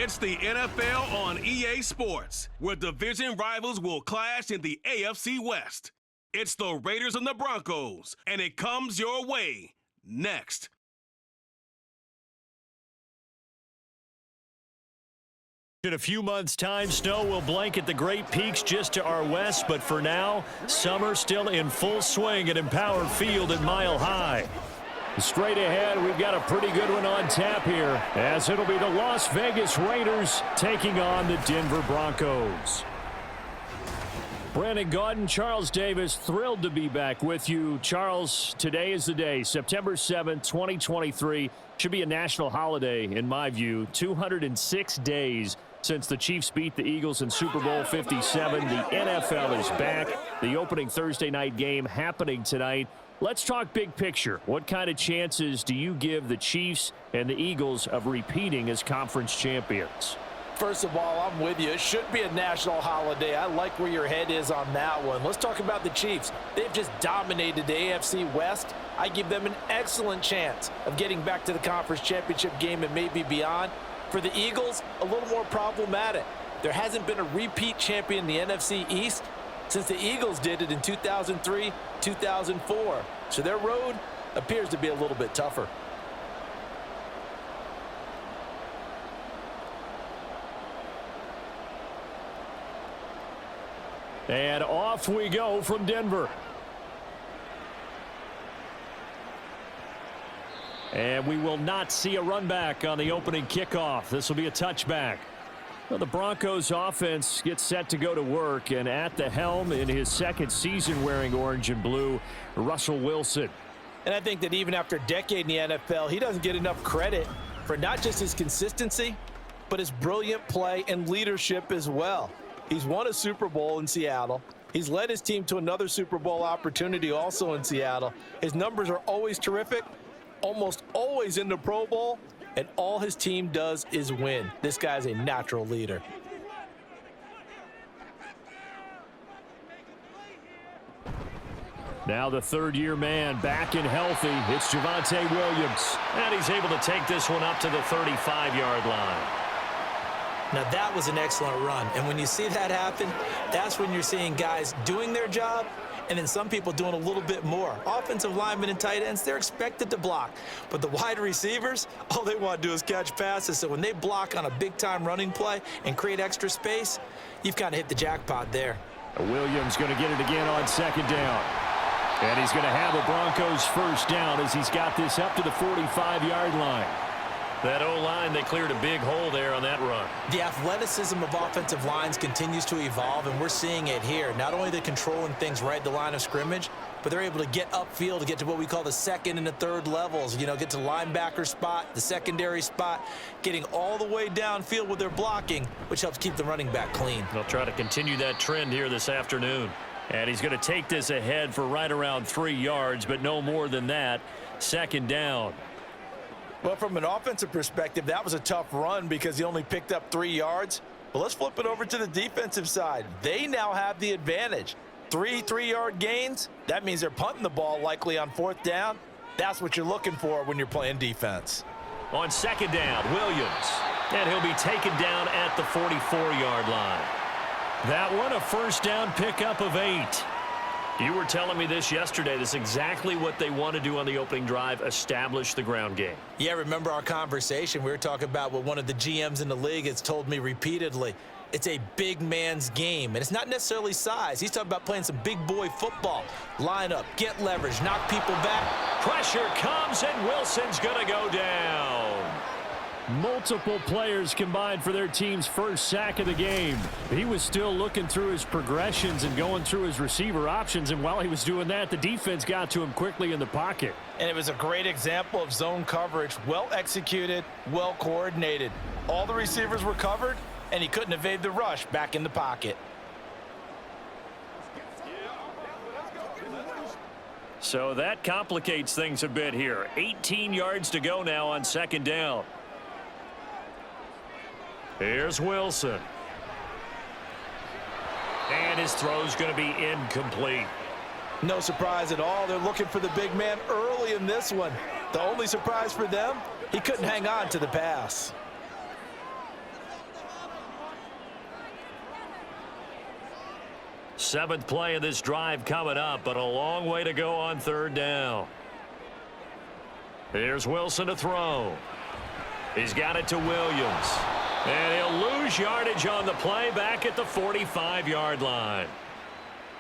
It's the NFL on EA Sports, where division rivals will clash in the AFC West. It's the Raiders and the Broncos, and it comes your way next. In a few months' time, snow will blanket the Great Peaks just to our west, but for now, summer still in full swing at Empower Field at Mile High. Straight ahead, we've got a pretty good one on tap here, as it'll be the Las Vegas Raiders taking on the Denver Broncos. Brandon Gaudin, Charles Davis, thrilled to be back with you. Charles, today is the day, September 7th, 2023. Should be a national holiday, in my view. 206 days since the Chiefs beat the Eagles in Super Bowl 57. The NFL is back. The opening Thursday night game happening tonight. Let's talk big picture. What kind of chances do you give the Chiefs and the Eagles of repeating as conference champions? First of all, I'm with you. It should be a national holiday. I like where your head is on that one. Let's talk about the Chiefs. They've just dominated the AFC West. I give them an excellent chance of getting back to the conference championship game and maybe beyond. For the Eagles, a little more problematic. There hasn't been a repeat champion in the NFC East since the Eagles did it in 2003, 2004. So their road appears to be a little bit tougher. And off we go from Denver. And we will not see a run back on the opening kickoff. This will be a touchback. Well, the Broncos offense gets set to go to work, and at the helm in his second season wearing orange and blue, Russell Wilson. And I think that even after a decade in the NFL, he doesn't get enough credit for not just his consistency, but his brilliant play and leadership as well. He's won a Super Bowl in Seattle. He's led his team to another Super Bowl opportunity also in Seattle. His numbers are always terrific, almost always in the Pro Bowl, and all his team does is win. This guy's a natural leader. Now the third-year man back and healthy. It's Javonte Williams. And he's able to take this one up to the 35-yard line. Now that was an excellent run. And when you see that happen, that's when you're seeing guys doing their job and then some people doing a little bit more. Offensive linemen and tight ends, they're expected to block. But the wide receivers, all they want to do is catch passes. So when they block on a big-time running play and create extra space, you've kind of hit the jackpot there. Williams going to get it again on second down. And he's going to have a Broncos first down as he's got this up to the 45-yard line. That O-line, they cleared a big hole there on that run. The athleticism of offensive lines continues to evolve, and we're seeing it here. Not only are they controlling things right at the line of scrimmage, but they're able to get upfield to get to what we call the second and the third levels. You know, get to the linebacker spot, the secondary spot, getting all the way downfield with their blocking, which helps keep the running back clean. They'll try to continue that trend here this afternoon. And he's going to take this ahead for right around 3 yards, but no more than that. Second down. Well, from an offensive perspective, that was a tough run because he only picked up 3 yards. But let's flip it over to the defensive side. They now have the advantage. 3 3-yard gains, that means they're punting the ball likely on fourth down. That's what you're looking for when you're playing defense. On second down, Williams. And he'll be taken down at the 44-yard line. That one, a first down pickup of 8. You were telling me this yesterday. This is exactly what they want to do on the opening drive, establish the ground game. Yeah, remember our conversation? We were talking about what one of the GMs in the league has told me repeatedly. It's a big man's game, and it's not necessarily size. He's talking about playing some big boy football. Line up, get leverage, knock people back. Pressure comes, and Wilson's going to go down. Multiple players combined for their team's first sack of the game. He was still looking through his progressions and going through his receiver options, and while he was doing that, the defense got to him quickly in the pocket. And it was a great example of zone coverage, well executed, well coordinated. All the receivers were covered, and he couldn't evade the rush back in the pocket. So that complicates things a bit here. 18 yards to go now on second down. Here's Wilson. And his throw's going to be incomplete. No surprise at all. They're looking for the big man early in this one. The only surprise for them, he couldn't hang on to the pass. Seventh play of this drive coming up, but a long way to go on third down. Here's Wilson to throw. He's got it to Williams. And he'll lose yardage on the play back at the 45-yard line.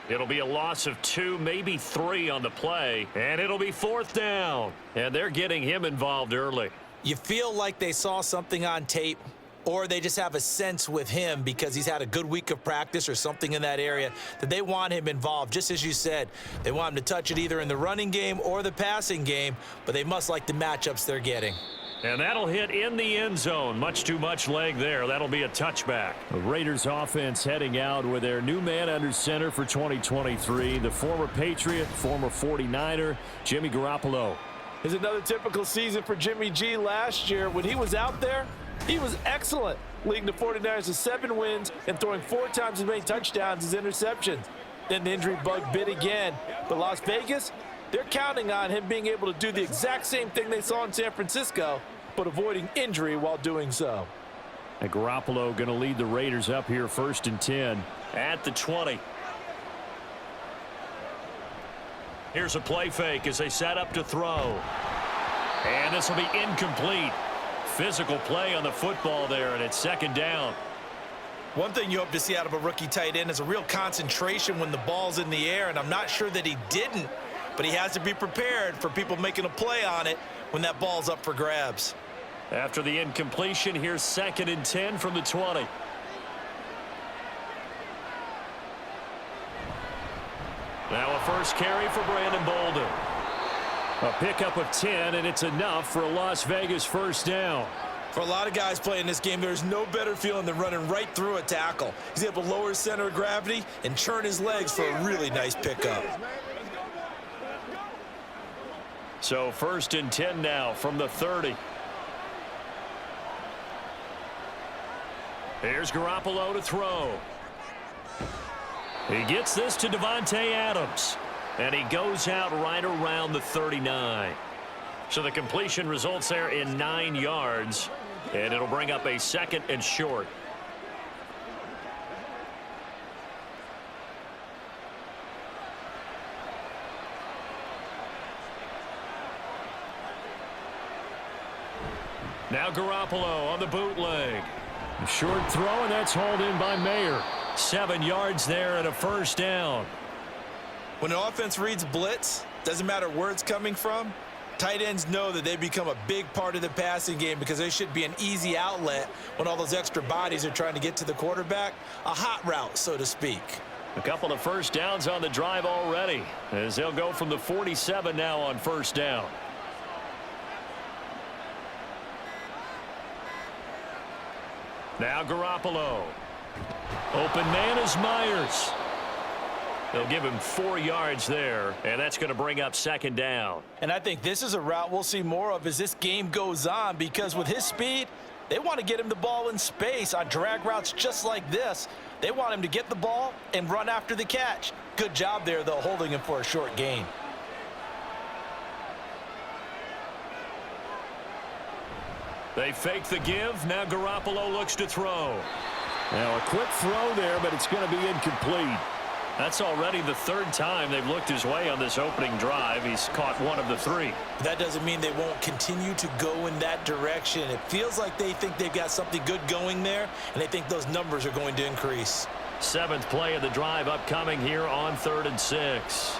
It'll be a loss of 2, maybe 3 on the play, and it'll be fourth down. And they're getting him involved early. You feel like they saw something on tape, or they just have a sense with him because he's had a good week of practice or something in that area that they want him involved. Just as you said, they want him to touch it either in the running game or the passing game, but they must like the matchups they're getting. And that'll hit in the end zone. Much too much leg there. That'll be a touchback. The Raiders offense heading out with their new man under center for 2023, the former Patriot, former 49er, Jimmy Garoppolo. It's another typical season for Jimmy G. Last year, when he was out there, he was excellent, leading the 49ers to 7 wins and throwing 4 times as many touchdowns as interceptions. Then the injury bug bit again. But Las Vegas, they're counting on him being able to do the exact same thing they saw in San Francisco, but avoiding injury while doing so. And Garoppolo going to lead the Raiders up here 1st and 10 at the 20. Here's a play fake as they set up to throw. And this will be incomplete. Physical play on the football there, and it's 2nd down. One thing you hope to see out of a rookie tight end is a real concentration when the ball's in the air, and I'm not sure that he didn't, but he has to be prepared for people making a play on it when that ball's up for grabs. After the incompletion, here's 2nd and 10 from the 20. Now a first carry for Brandon Bolden. A pickup of 10, and it's enough for a Las Vegas first down. For a lot of guys playing this game, there's no better feeling than running right through a tackle. He's able to lower his center of gravity and churn his legs for a really nice pickup. So 1st and 10 now from the 30. Here's Garoppolo to throw. He gets this to Devontae Adams. And he goes out right around the 39. So the completion results there in 9 yards. And it'll bring up a 2nd and short. Now Garoppolo on the bootleg. A short throw, and that's hauled in by Mayer. 7 yards there and a first down. When an offense reads blitz, doesn't matter where it's coming from, tight ends know that they become a big part of the passing game because they should be an easy outlet when all those extra bodies are trying to get to the quarterback. A hot route, so to speak. A couple of first downs on the drive already as they'll go from the 47 now on first down. Now Garoppolo. Open man is Myers. They'll give him 4 yards there, and that's going to bring up 2nd down. And I think this is a route we'll see more of as this game goes on because with his speed, they want to get him the ball in space on drag routes just like this. They want him to get the ball and run after the catch. Good job there, though, holding him for a short gain. They fake the give. Now Garoppolo looks to throw. Now a quick throw there, but it's going to be incomplete. That's already the 3rd time they've looked his way on this opening drive. He's caught 1 of the 3. That doesn't mean they won't continue to go in that direction. It feels like they think they've got something good going there, and they think those numbers are going to increase. 7th play of the drive upcoming here on 3rd and 6.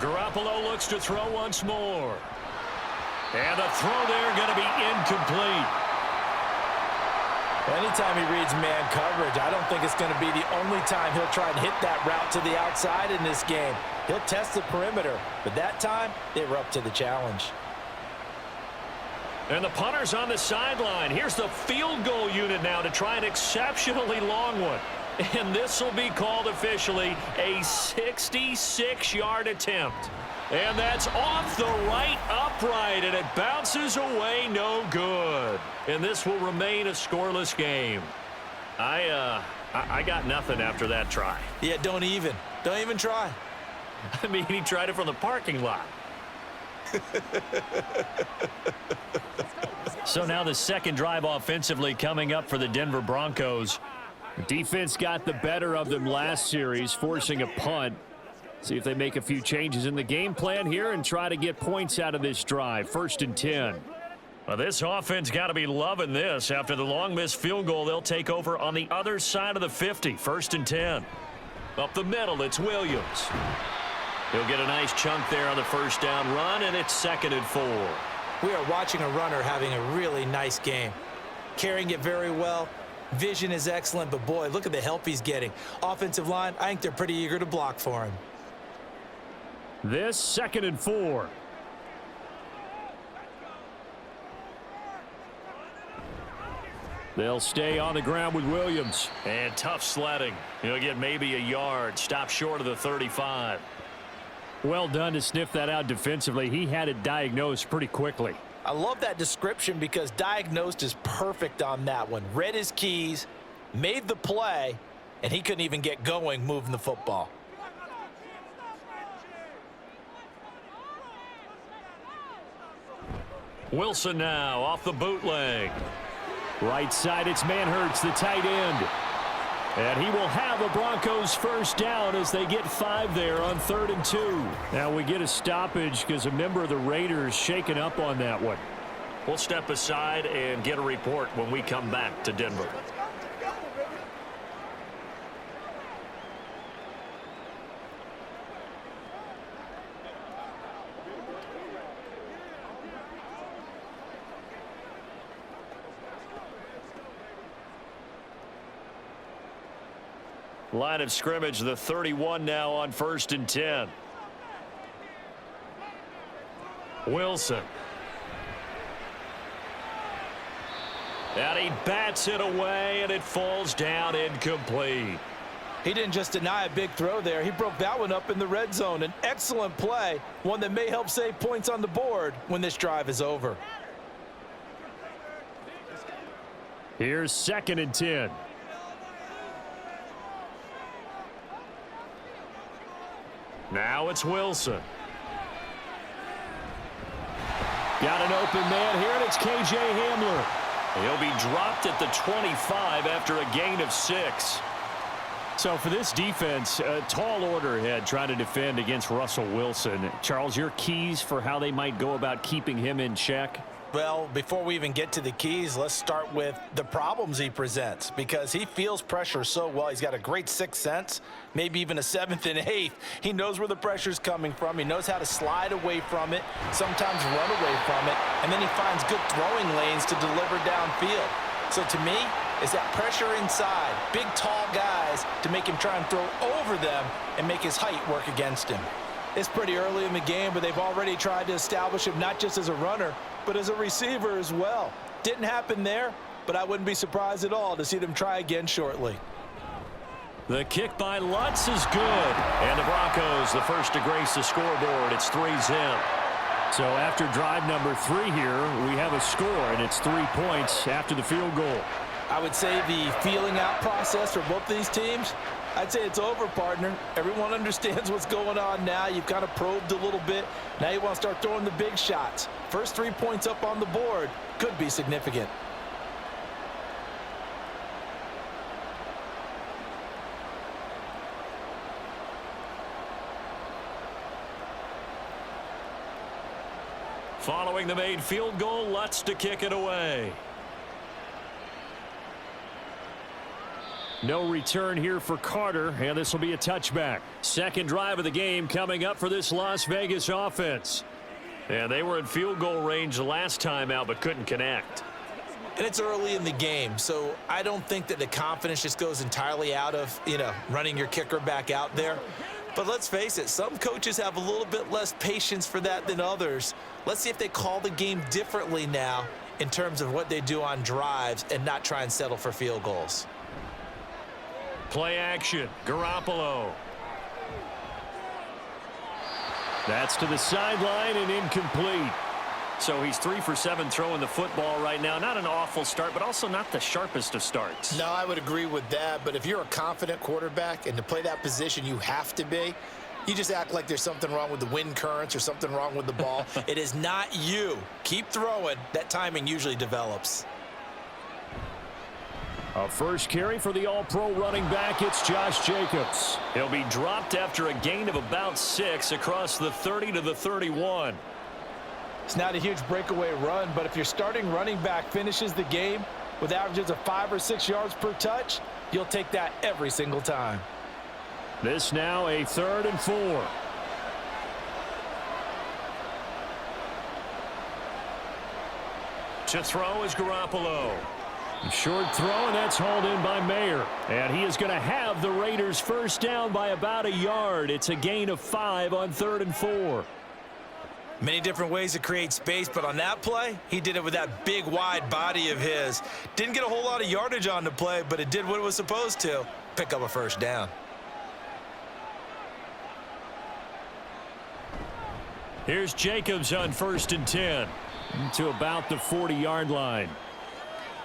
Garoppolo looks to throw once more. And the throw there going to be incomplete. Anytime he reads man coverage, I don't think it's going to be the only time he'll try and hit that route to the outside in this game. He'll test the perimeter, but that time they were up to the challenge. And the punter's on the sideline. Here's the field goal unit now to try an exceptionally long one. And this will be called officially a 66-yard attempt. And that's off the right upright, and it bounces away no good. And this will remain a scoreless game. I got nothing after that try. Yeah, don't even try. I mean, he tried it from the parking lot. So now the 2nd drive offensively coming up for the Denver Broncos. Defense got the better of them last series, forcing a punt. See if they make a few changes in the game plan here and try to get points out of this drive. 1st and 10. Well, this offense got to be loving this. After the long missed field goal, they'll take over on the other side of the 50. 1st and 10. Up the middle, it's Williams. He'll get a nice chunk there on the first down run, and it's 2nd and 4. We are watching a runner having a really nice game. Carrying it very well. Vision is excellent, but boy, look at the help he's getting. Offensive line, I think they're pretty eager to block for him. This 2nd and 4. They'll stay on the ground with Williams. And tough sledding. He'll get maybe a yard. Stop short of the 35. Well done to sniff that out defensively. He had it diagnosed pretty quickly. I love that description because diagnosed is perfect on that one. Read his keys, made the play, and he couldn't even get going moving the football. Wilson now off the bootleg. Right side, it's Manhurts, the tight end. And he will have the Broncos first down as they get 5 there on 3rd and 2. Now we get a stoppage because a member of the Raiders shaken up on that one. We'll step aside and get a report when we come back to Denver. Line of scrimmage, the 31 now on 1st and 10. Wilson. And he bats it away, and it falls down incomplete. He didn't just deny a big throw there. He broke that one up in the red zone. An excellent play, one that may help save points on the board when this drive is over. Here's 2nd and 10. Now it's Wilson. Got an open man here, and it's K.J. Hamler. He'll be dropped at the 25 after a gain of 6. So for this defense, a tall order ahead trying to defend against Russell Wilson. Charles, your keys for how they might go about keeping him in check? Well, before we even get to the keys, let's start with the problems he presents because he feels pressure so well. He's got a great sixth sense, maybe even a 7th and 8th. He knows where the pressure's coming from. He knows how to slide away from it, sometimes run away from it, and then he finds good throwing lanes to deliver downfield. So to me, it's that pressure inside, big, tall guys to make him try and throw over them and make his height work against him. It's pretty early in the game, but they've already tried to establish him not just as a runner, but as a receiver as well. Didn't happen there, but I wouldn't be surprised at all to see them try again shortly. The kick by Lutz is good. And the Broncos, the first to grace the scoreboard. It's 3-zip. So after drive number 3 here, we have a score, and it's 3 points after the field goal. I would say the feeling out process for both these teams, I'd say it's over, partner. Everyone understands what's going on now. You've kind of probed a little bit. Now you want to start throwing the big shots. First 3 points up on the board could be significant. Following the made field goal, Lutz to kick it away. No return here for Carter, and this will be a touchback. Second drive of the game coming up for this Las Vegas offense. And they were in field goal range the last time out, but couldn't connect. And it's early in the game, so I don't think that the confidence just goes entirely out of, running your kicker back out there. But let's face it, some coaches have a little bit less patience for that than others. Let's see if they call the game differently now in terms of what they do on drives and not try and settle for field goals. Play action, Garoppolo. That's to the sideline and incomplete. So he's 3 for 7 throwing the football right now. Not an awful start, but also not the sharpest of starts. No, I would agree with that. But if you're a confident quarterback and to play that position you have to be, you just act like there's something wrong with the wind currents or something wrong with the ball. It is not you. Keep throwing. That timing usually develops. A first carry for the All-Pro running back. It's Josh Jacobs. He'll be dropped after a gain of about 6 across the 30 to the 31. It's not a huge breakaway run, but if your starting running back finishes the game with averages of 5 or 6 yards per touch, you'll take that every single time. This now a 3rd and 4. To throw is Garoppolo. Short throw, and that's hauled in by Mayer. And he is going to have the Raiders first down by about a yard. It's a gain of 5 on 3rd and 4. Many different ways to create space, but on that play, he did it with that big, wide body of his. Didn't get a whole lot of yardage on the play, but it did what it was supposed to. Pick up a first down. Here's Jacobs on 1st and 10 to about the 40-yard line.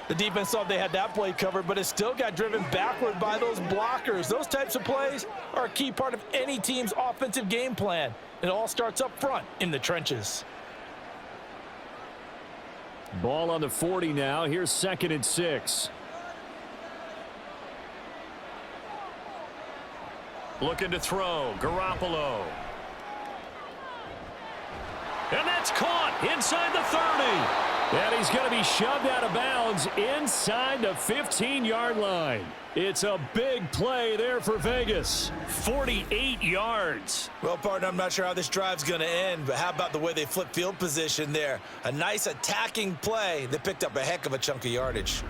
The defense thought they had that play covered, but it still got driven backward by those blockers. Those types of plays are a key part of any team's offensive game plan. It all starts up front in the trenches. Ball on the 40 now. Here's 2nd and 6. Looking to throw. Garoppolo. And that's caught inside the 30. And he's going to be shoved out of bounds inside the 15-yard line. It's a big play there for Vegas. 48 yards. Well, partner, I'm not sure how this drive's going to end, but how about the way they flip field position there? A nice attacking play that picked up a heck of a chunk of yardage.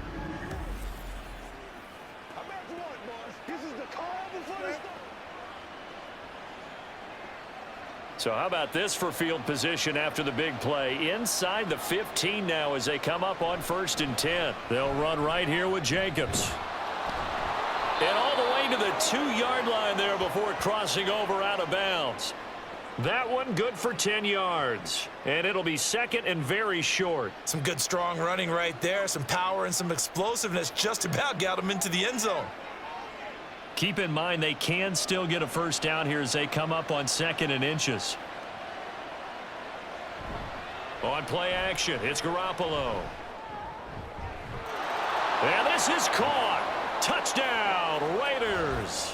So how about this for field position after the big play? Inside the 15 now as they come up on 1st and 10. They'll run right here with Jacobs. And all the way to the 2-yard line there before crossing over out of bounds. That one good for 10 yards. And it'll be 2nd and very short. Some good strong running right there. Some power and some explosiveness just about got him into the end zone. Keep in mind they can still get a first down here as they come up on 2nd and inches. On play action, it's Garoppolo. And this is caught. Touchdown, Raiders.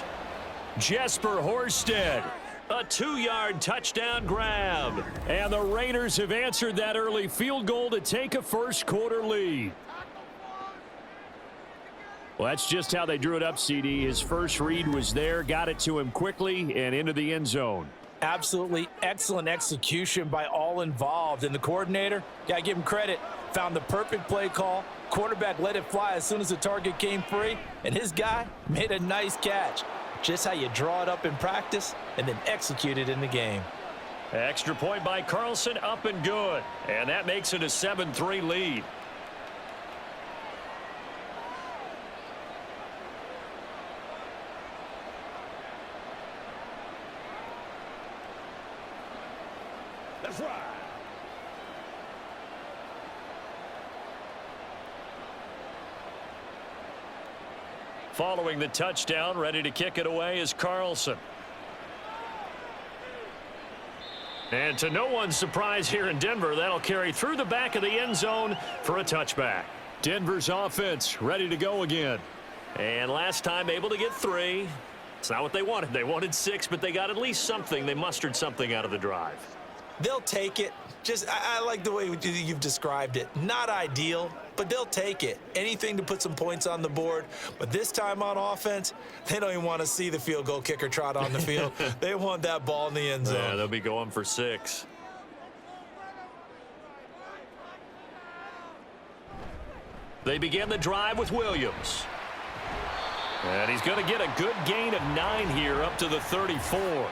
Jesper Horsted. A 2-yard touchdown grab. And the Raiders have answered that early field goal to take a first-quarter lead. Well, that's just how they drew it up, CD. His first read was there, got it to him quickly, and into the end zone. Absolutely excellent execution by all involved. And the coordinator, got to give him credit, found the perfect play call. Quarterback let it fly as soon as the target came free, and his guy made a nice catch. Just how you draw it up in practice and then execute it in the game. Extra point by Carlson, up and good. And that makes it a 7-3 lead. That's right. Following the touchdown, ready to kick it away is Carlson. And to no one's surprise here in Denver, that'll carry through the back of the end zone for a touchback. Denver's offense ready to go again. And last time able to get 3. It's not what they wanted. They wanted 6, but they got at least something. They mustered something out of the drive. They'll take it. I like the way you've described it. Not ideal, but they'll take it. Anything to put some points on the board. But this time on offense, they don't even want to see the field goal kicker trot on the field. They want that ball in the end zone. Yeah, they'll be going for 6. They begin the drive with Williams. And he's going to get a good gain of 9 here up to the 34.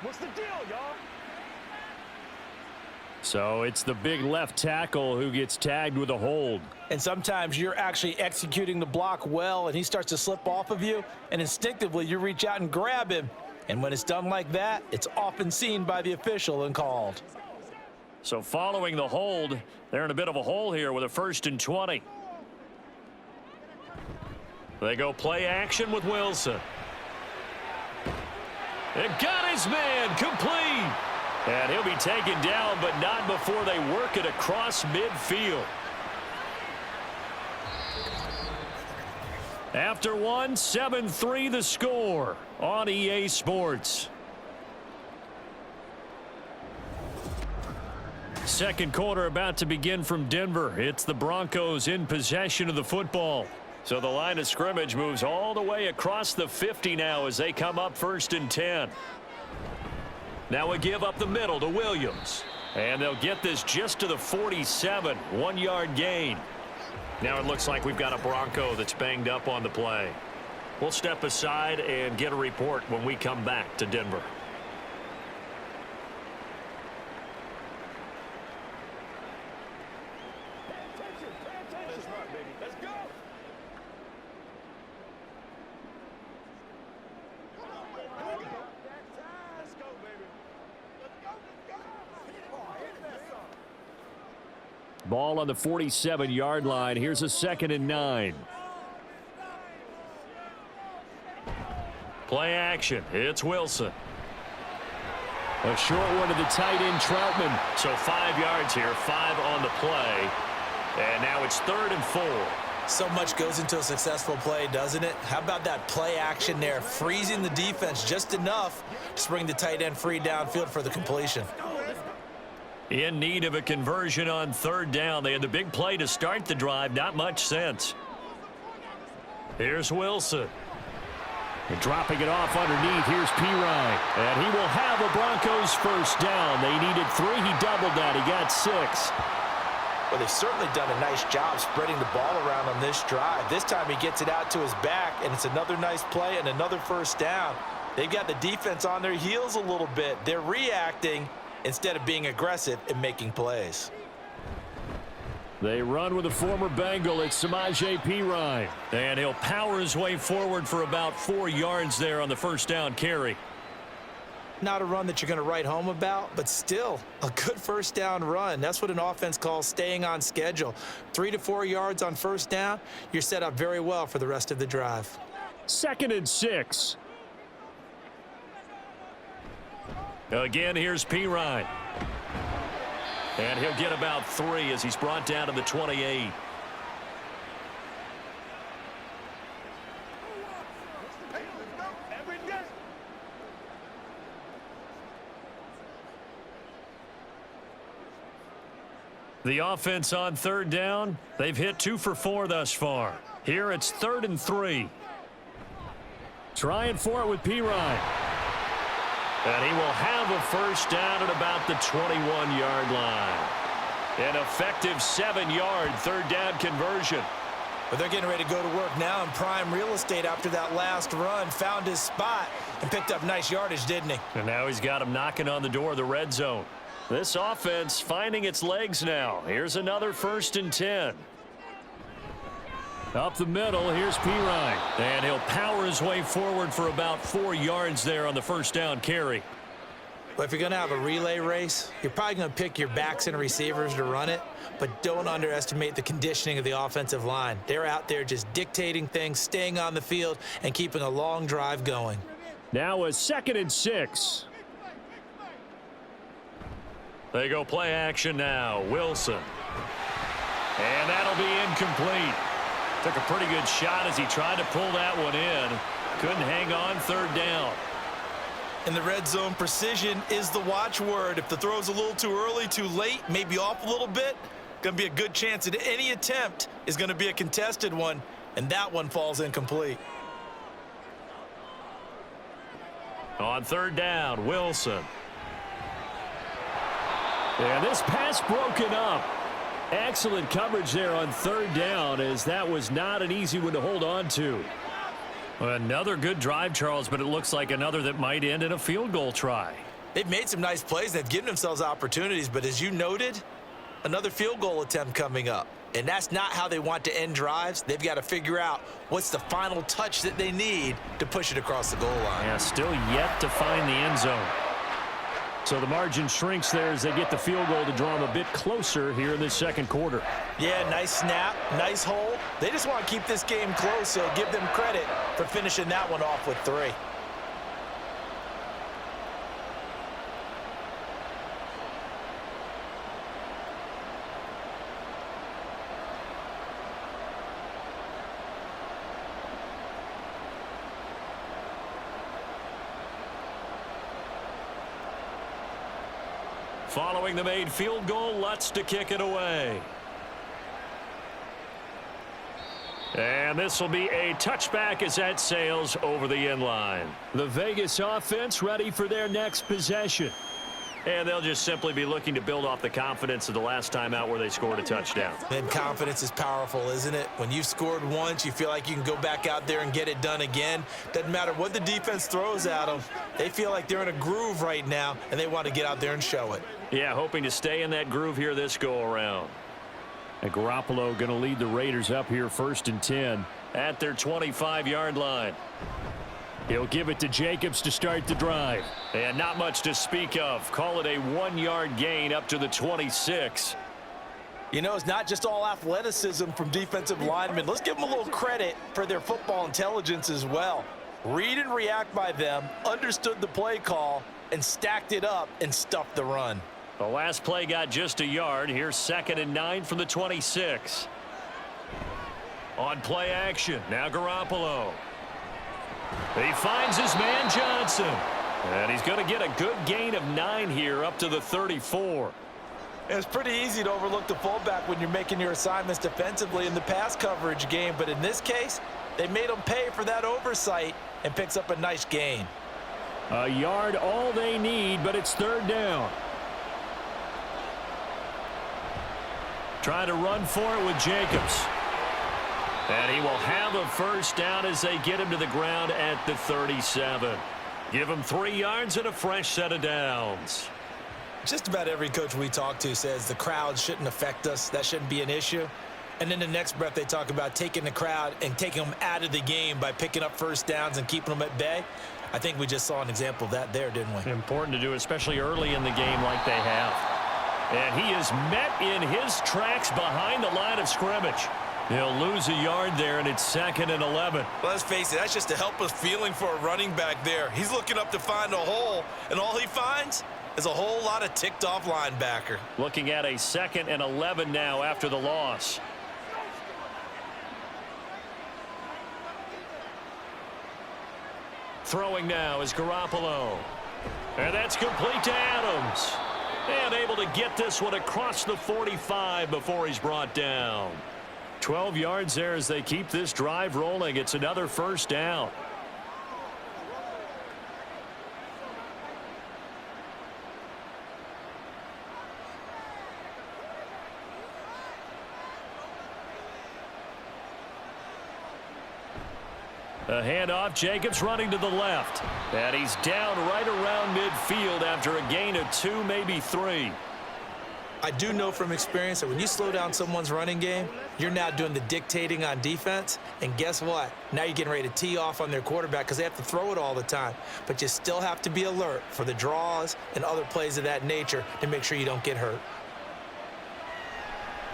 What's the deal, y'all? So it's the big left tackle who gets tagged with a hold. And sometimes you're actually executing the block well, and he starts to slip off of you, and instinctively you reach out and grab him. And when it's done like that, it's often seen by the official and called. So following the hold, they're in a bit of a hole here with a 1st and 20. They go play action with Wilson. And got his man complete. And he'll be taken down, but not before they work it across midfield. After one, 7-3 the score on EA Sports. Second quarter about to begin from Denver. It's the Broncos in possession of the football. So the line of scrimmage moves all the way across the 50 now as they come up 1st and 10. Now a give up the middle to Williams. And they'll get this just to the 47, 1-yard gain. Now it looks like we've got a Bronco that's banged up on the play. We'll step aside and get a report when we come back to Denver. Ball on the 47-yard line. Here's a 2nd and 9. Play action. It's Wilson. A short one to the tight end, Troutman. So 5 yards here, 5 on the play. And now it's 3rd and 4. So much goes into a successful play, doesn't it? How about that play action there? Freezing the defense just enough to bring the tight end free downfield for the completion. In need of a conversion on 3rd down. They had the big play to start the drive. Not much sense. Here's Wilson. And dropping it off underneath. Here's Pirine. And he will have a Broncos 1st down. They needed 3. He doubled that. He got 6. Well, they've certainly done a nice job spreading the ball around on this drive. This time he gets it out to his back, and it's another nice play and another 1st down. They've got the defense on their heels a little bit. They're reacting instead of being aggressive and making plays. They run with a former Bengal. It's Samaje Perine. And he'll power his way forward for about 4 yards there on the 1st down carry. Not a run that you're going to write home about, but still a good 1st down run. That's what an offense calls staying on schedule. 3 to 4 yards on 1st down, you're set up very well for the rest of the drive. 2nd and 6. Again, here's Pirine. And he'll get about 3 as he's brought down to the 28. The offense on 3rd down, they've hit 2 for 4 thus far. Here it's 3rd and 3. Trying for it with Pirine. And he will have a 1st down at about the 21-yard line. An effective 7-yard 3rd down conversion. But they're getting ready to go to work now in prime real estate after that last run. Found his spot and picked up nice yardage, didn't he? And now he's got him knocking on the door of the red zone. This offense finding its legs now. Here's another 1st and 10. Up the middle, here's Pirine. And he'll power his way forward for about 4 yards there on the 1st down carry. Well, if you're going to have a relay race, you're probably going to pick your backs and receivers to run it, but don't underestimate the conditioning of the offensive line. They're out there just dictating things, staying on the field, and keeping a long drive going. Now a 2nd and 6. They go play action now. Wilson. And that'll be incomplete. Took a pretty good shot as he tried to pull that one in. Couldn't hang on 3rd down. In the red zone, precision is the watchword. If the throw's a little too early, too late, maybe off a little bit, going to be a good chance that any attempt is going to be a contested one, and that one falls incomplete. On 3rd down, Wilson. And this pass broken up. Excellent coverage there on 3rd down, as that was not an easy one to hold on to. Another good drive, Charles, but it looks like another that might end in a field goal try. They've made some nice plays. They've given themselves opportunities, but as you noted, another field goal attempt coming up. And that's not how they want to end drives. They've got to figure out what's the final touch that they need to push it across the goal line. Yeah, still yet to find the end zone. So the margin shrinks there as they get the field goal to draw them a bit closer here in this 2nd quarter. Yeah, nice snap, nice hold. They just want to keep this game close, so give them credit for finishing that one off with 3. Following the made field goal, Lutz to kick it away. And this will be a touchback as that sails over the end line. The Vegas offense ready for their next possession. And they'll just simply be looking to build off the confidence of the last time out where they scored a touchdown. And confidence is powerful, isn't it? When you've scored once, you feel like you can go back out there and get it done again. Doesn't matter what the defense throws at them. They feel like they're in a groove right now, and they want to get out there and show it. Yeah, hoping to stay in that groove here this go-around. And Garoppolo going to lead the Raiders up here 1st and 10. At their 25-yard line. He'll give it to Jacobs to start the drive. And not much to speak of. Call it a 1-yard gain up to the 26. You know, it's not just all athleticism from defensive linemen. Let's give them a little credit for their football intelligence as well. Read and react by them, understood the play call, and stacked it up and stuffed the run. The last play got just a yard. Here's 2nd and 9 from the 26. On play action, now Garoppolo. He finds his man Johnson. And he's going to get a good gain of 9 here up to the 34. It's pretty easy to overlook the fullback when you're making your assignments defensively in the pass coverage game. But in this case, they made him pay for that oversight and picks up a nice gain. A yard all they need, but it's 3rd down. Try to run for it with Jacobs. And he will have a first down as they get him to the ground at the 37. Give him 3 yards and a fresh set of downs. Just about every coach we talk to says the crowd shouldn't affect us. That shouldn't be an issue. And then the next breath they talk about taking the crowd and taking them out of the game by picking up first downs and keeping them at bay. I think we just saw an example of that there, didn't we? Important to do, especially early in the game like they have. And he is met in his tracks behind the line of scrimmage. He'll lose a yard there, and it's 2nd and 11. Well, let's face it, that's just a helpless feeling for a running back there. He's looking up to find a hole, and all he finds is a whole lot of ticked-off linebacker. Looking at a 2nd and 11 now after the loss. Throwing now is Garoppolo. And that's complete to Adams. And able to get this one across the 45 before he's brought down. 12 yards there as they keep this drive rolling. It's another first down. A handoff, Jacobs running to the left. And he's down right around midfield after a gain of 2, maybe 3. I do know from experience that when you slow down someone's running game, you're now doing the dictating on defense. And guess what? Now you're getting ready to tee off on their quarterback because they have to throw it all the time. But you still have to be alert for the draws and other plays of that nature to make sure you don't get hurt.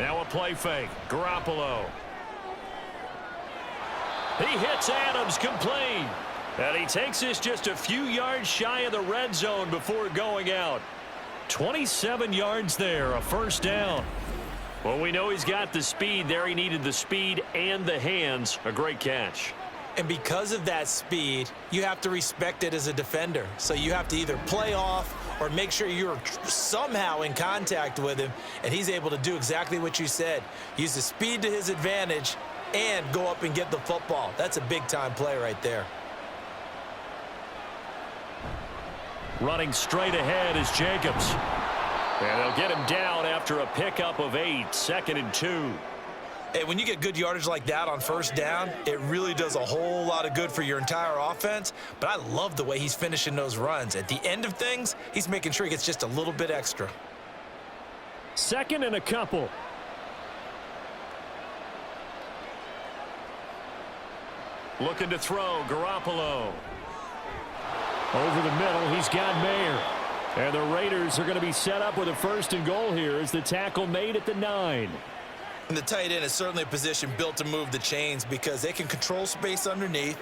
Now a play fake. Garoppolo. He hits Adams complete. And he takes this just a few yards shy of the red zone before going out. 27 yards there, a first down. Well, we know he's got the speed there. He needed the speed and the hands. A great catch. And because of that speed, you have to respect it as a defender. So you have to either play off or make sure you're somehow in contact with him. And he's able to do exactly what you said. Use the speed to his advantage and go up and get the football. That's a big-time play right there. Running straight ahead is Jacobs. And they'll get him down after a pickup of 8, 2nd and 2. Hey, when you get good yardage like that on first down, it really does a whole lot of good for your entire offense. But I love the way he's finishing those runs. At the end of things, he's making sure he gets just a little bit extra. 2nd and a couple. Looking to throw, Garoppolo. Over the middle, he's got Mayer. And the Raiders are going to be set up with a 1st and goal here as the tackle made at the 9. And the tight end is certainly a position built to move the chains because they can control space underneath.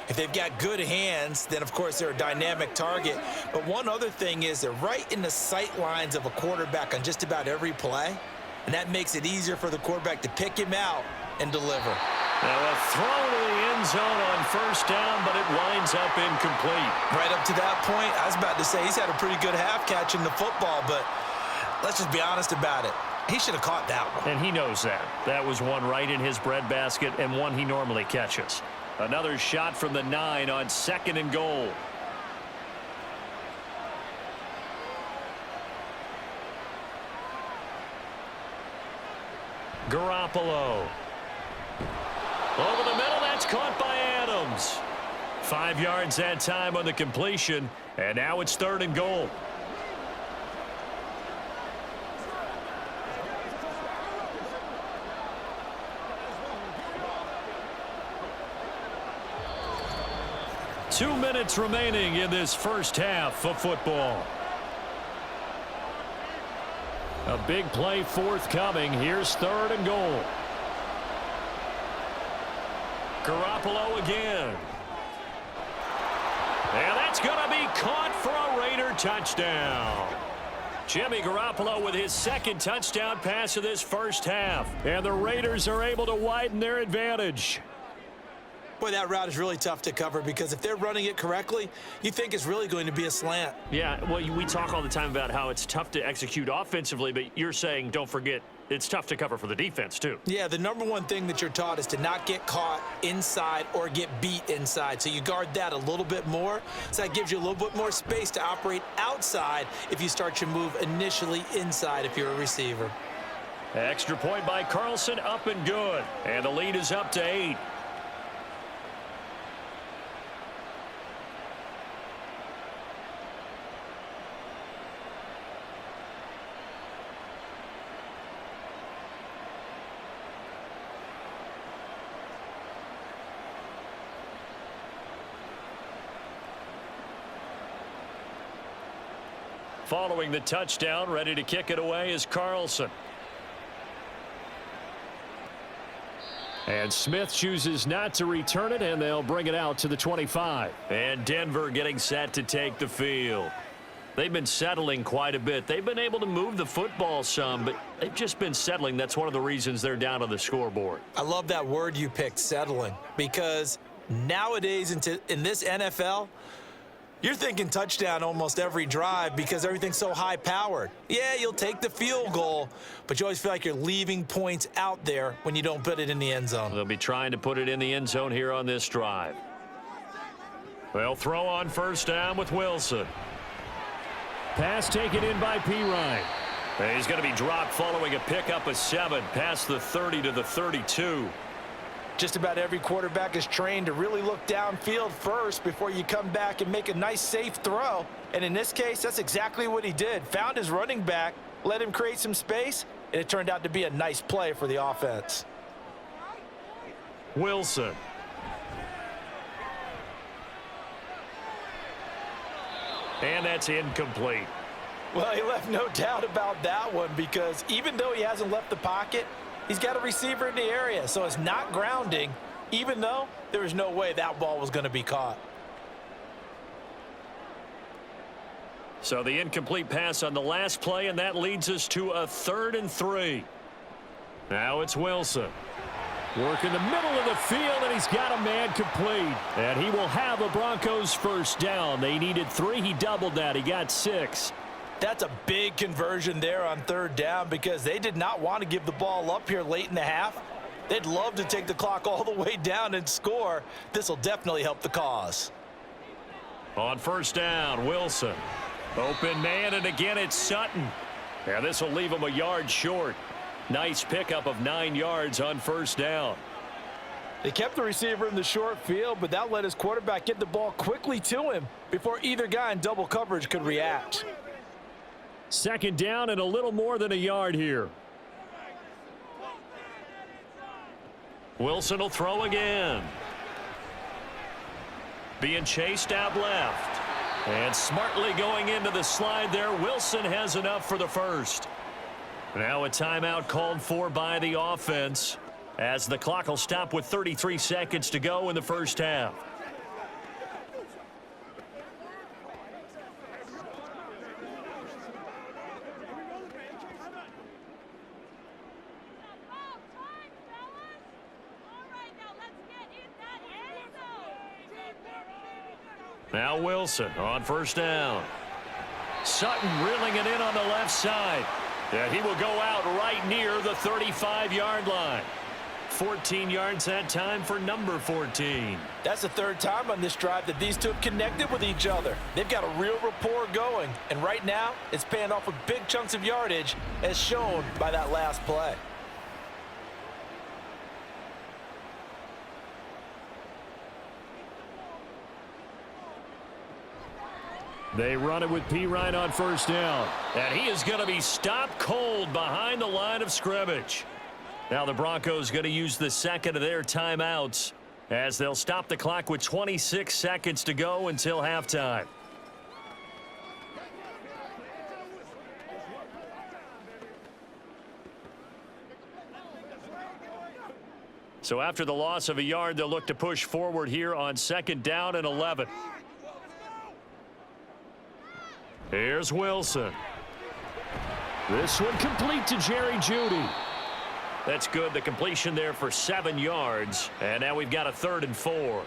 If they've got good hands, then, of course, they're a dynamic target. But one other thing is they're right in the sight lines of a quarterback on just about every play. And that makes it easier for the quarterback to pick him out and deliver. Now a throw to the end zone on first down, but it winds up incomplete. Right up to that point, I was about to say he's had a pretty good half catching the football, but Let's just be honest about it. He should have caught that one. And he knows that. That was one right in his breadbasket and one he normally catches. Another shot from the 9 on 2nd and goal. Garoppolo. Over the middle, that's caught by Adams. 5 yards that time on the completion, and now it's 3rd and goal. Two minutes remaining in this first half of football. A big play forthcoming. Here's 3rd and goal. Garoppolo again. And that's going to be caught for a Raider touchdown. Jimmy Garoppolo with his 2nd touchdown pass of this first half. And the Raiders are able to widen their advantage. Boy, that route is really tough to cover because if they're running it correctly, you think it's really going to be a slant. Yeah, well, we talk all the time about how it's tough to execute offensively, but you're saying, don't forget, it's tough to cover for the defense, too. Yeah, the number one thing that you're taught is to not get caught inside or get beat inside. So you guard that a little bit more. So that gives you a little bit more space to operate outside if you start your move initially inside if you're a receiver. Extra point by Carlson, up and good. And the lead is up to 8. Following the touchdown, ready to kick it away is Carlson. And Smith chooses not to return it, and they'll bring it out to the 25. And Denver getting set to take the field. They've been settling quite a bit. They've been able to move the football some, but they've just been settling. That's one of the reasons they're down on the scoreboard. I love that word you picked, settling, because nowadays in this NFL, you're thinking touchdown almost every drive because everything's so high-powered. Yeah, you'll take the field goal, but you always feel like you're leaving points out there when you don't put it in the end zone. They'll be trying to put it in the end zone here on this drive. They'll throw on 1st down with Wilson. Pass taken in by Pirine. And he's going to be dropped following a pickup of 7 past the 30 to the 32. Just about every quarterback is trained to really look downfield first before you come back and make a nice, safe throw. And in this case, that's exactly what he did. Found his running back, let him create some space, and it turned out to be a nice play for the offense. Wilson. And that's incomplete. Well, he left no doubt about that one because even though he hasn't left the pocket, he's got a receiver in the area, so it's not grounding, even though there was no way that ball was going to be caught. So the incomplete pass on the last play, and that leads us to a 3rd and 3. Now it's Wilson. Work in the middle of the field, and he's got a man complete. And he will have a Broncos 1st down. They needed 3. He doubled that. He got 6. That's a big conversion there on 3rd down because they did not want to give the ball up here late in the half. They'd love to take the clock all the way down and score. This will definitely help the cause. On 1st down, Wilson. Open man, and again it's Sutton. Yeah, this will leave him a yard short. Nice pickup of 9 yards on 1st down. They kept the receiver in the short field, but that let his quarterback get the ball quickly to him before either guy in double coverage could react. 2nd down and a little more than a yard here. Wilson will throw again. Being chased out left. And smartly going into the slide there, Wilson has enough for the 1st. Now a timeout called for by the offense as the clock will stop with 33 seconds to go in the 1st half. Now Wilson on 1st down. Sutton reeling it in on the left side. And he will go out right near the 35-yard line. 14 yards that time for number 14. That's the third time on this drive that these two have connected with each other. They've got a real rapport going, and right now it's paying off with big chunks of yardage as shown by that last play. They run it with Pirine on first down. And he is going to be stopped cold behind the line of scrimmage. Now the Broncos going to use the second of their timeouts as they'll stop the clock with 26 seconds to go until halftime. So after the loss of a yard, they'll look to push forward here on 2nd down and 11. Here's Wilson. This one complete to Jerry Jeudy. That's good. The completion there for 7 yards. And now we've got a 3rd and 4.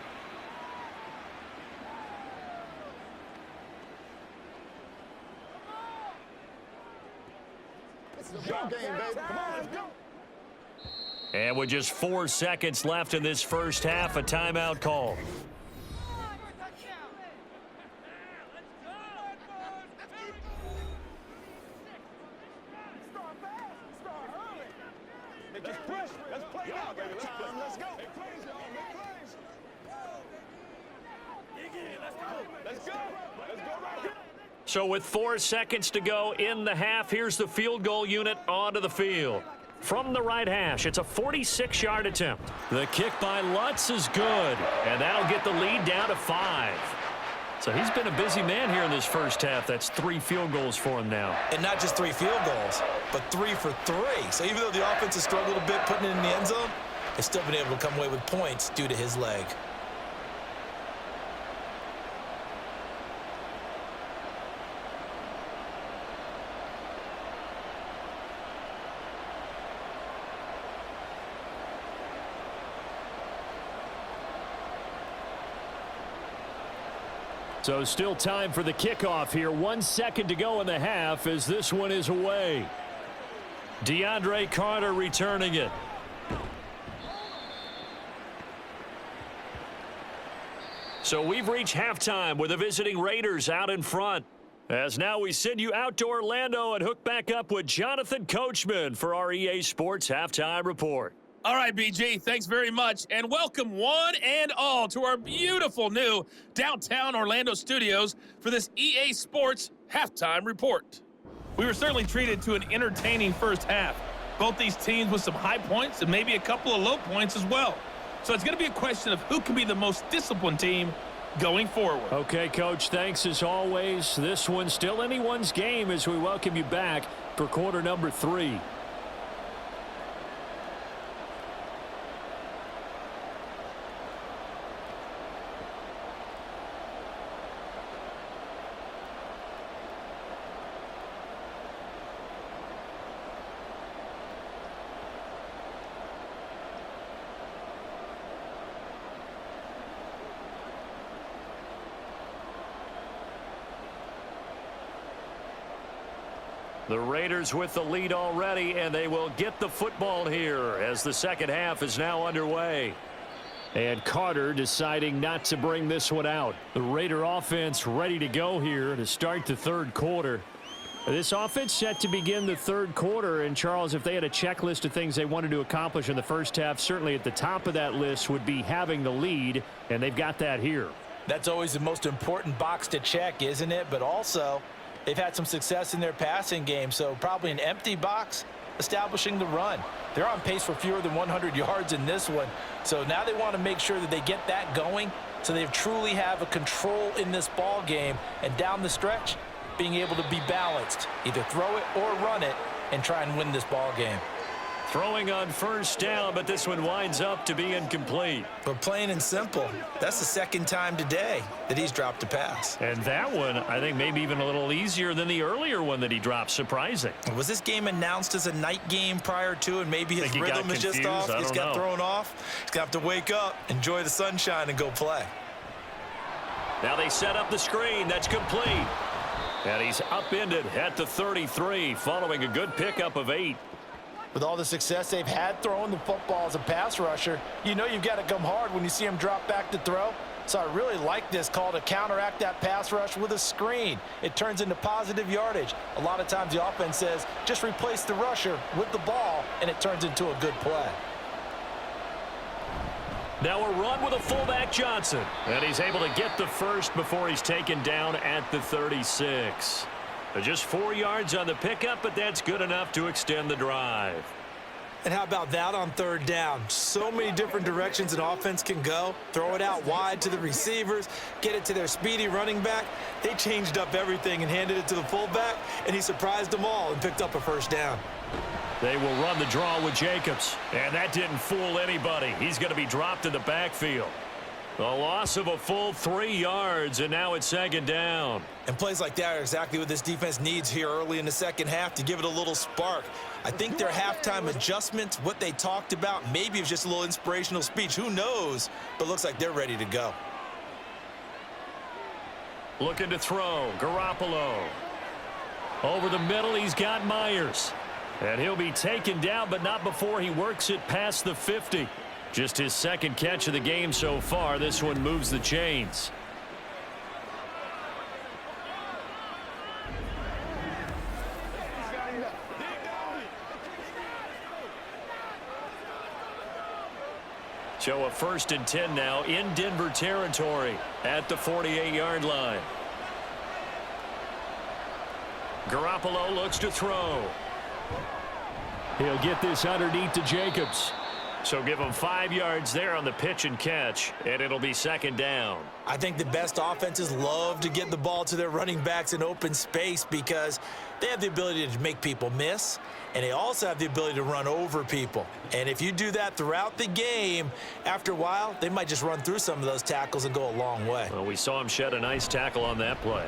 And with just 4 seconds left in this first half, a timeout call. So with 4 seconds to go in the half, here's the field goal unit onto the field. From the right hash, it's a 46-yard attempt. The kick by Lutz is good, and that'll get the lead down to 5. So he's been a busy man here in this first half. That's 3 field goals for him now. And not just 3 field goals, but 3 for 3. So even though the offense has struggled a bit putting it in the end zone, they've still been able to come away with points due to his leg. So still time for the kickoff here. 1 second to go in the half as this one is away. DeAndre Carter returning it. So we've reached halftime with the visiting Raiders out in front. As now we send you out to Orlando and hook back up with Jonathan Coachman for our EA Sports Halftime Report. All right, BG, thanks very much, and welcome one and all to our beautiful new downtown Orlando studios for this EA Sports Halftime Report. We were certainly treated to an entertaining first half. Both these teams with some high points and maybe a couple of low points as well. So it's going to be a question of who can be the most disciplined team going forward. Okay, Coach, thanks as always. This one's still anyone's game as we welcome you back for quarter number 3. The Raiders with the lead already, and they will get the football here as the second half is now underway. And Carter deciding not to bring this one out. The Raider offense ready to go here to start the third quarter. This offense set to begin the third quarter, and Charles, if they had a checklist of things they wanted to accomplish in the first half, certainly at the top of that list would be having the lead, and they've got that here. That's always the most important box to check, isn't it? But also, they've had some success in their passing game, so probably an empty box establishing the run. They're on pace for fewer than 100 yards in this one, so now they want to make sure that they get that going so they truly have a control in this ball game, and down the stretch, being able to be balanced, either throw it or run it and try and win this ball game. Throwing on first down, but this one winds up to be incomplete. But plain and simple, that's the second time today that he's dropped a pass. And that one, I think, maybe even a little easier than the earlier one that he dropped. Surprising. Was this game announced as a night game prior to, and maybe his rhythm is just off? He's got thrown off. He's got to wake up, enjoy the sunshine, and go play. Now they set up the screen. That's complete. And he's upended at the 33 following a good pickup of 8. With all the success they've had throwing the football as a pass rusher, you know you've got to come hard when you see him drop back to throw. So I really like this call to counteract that pass rush with a screen. It turns into positive yardage. A lot of times the offense says, just replace the rusher with the ball, and it turns into a good play. Now a run with a fullback Johnson. And he's able to get the first before he's taken down at the 36. Just 4 yards on the pickup, but that's good enough to extend the drive. And how about that on third down? So many different directions an offense can go. Throw it out wide to the receivers, get it to their speedy running back. They changed up everything and handed it to the fullback, and he surprised them all and picked up a first down. They will run the draw with Jacobs, and that didn't fool anybody. He's going to be dropped in the backfield. A loss of a full 3 yards, and now it's second down. And plays like that are exactly what this defense needs here early in the second half to give it a little spark. I think their halftime adjustments, what they talked about, maybe it was just a little inspirational speech. Who knows? But looks like they're ready to go. Looking to throw, Garoppolo. Over the middle, he's got Myers. And he'll be taken down, but not before he works it past the 50. Just his second catch of the game so far. This one moves the chains. So a 1st and 10 now in Denver territory at the 48-yard line. Garoppolo looks to throw. He'll get this underneath to Jacobs. So give him 5 yards there on the pitch and catch, and it'll be second down. I think the best offenses love to get the ball to their running backs in open space because they have the ability to make people miss, and they also have the ability to run over people. And if you do that throughout the game, after a while, they might just run through some of those tackles and go a long way. Well, we saw him shed a nice tackle on that play.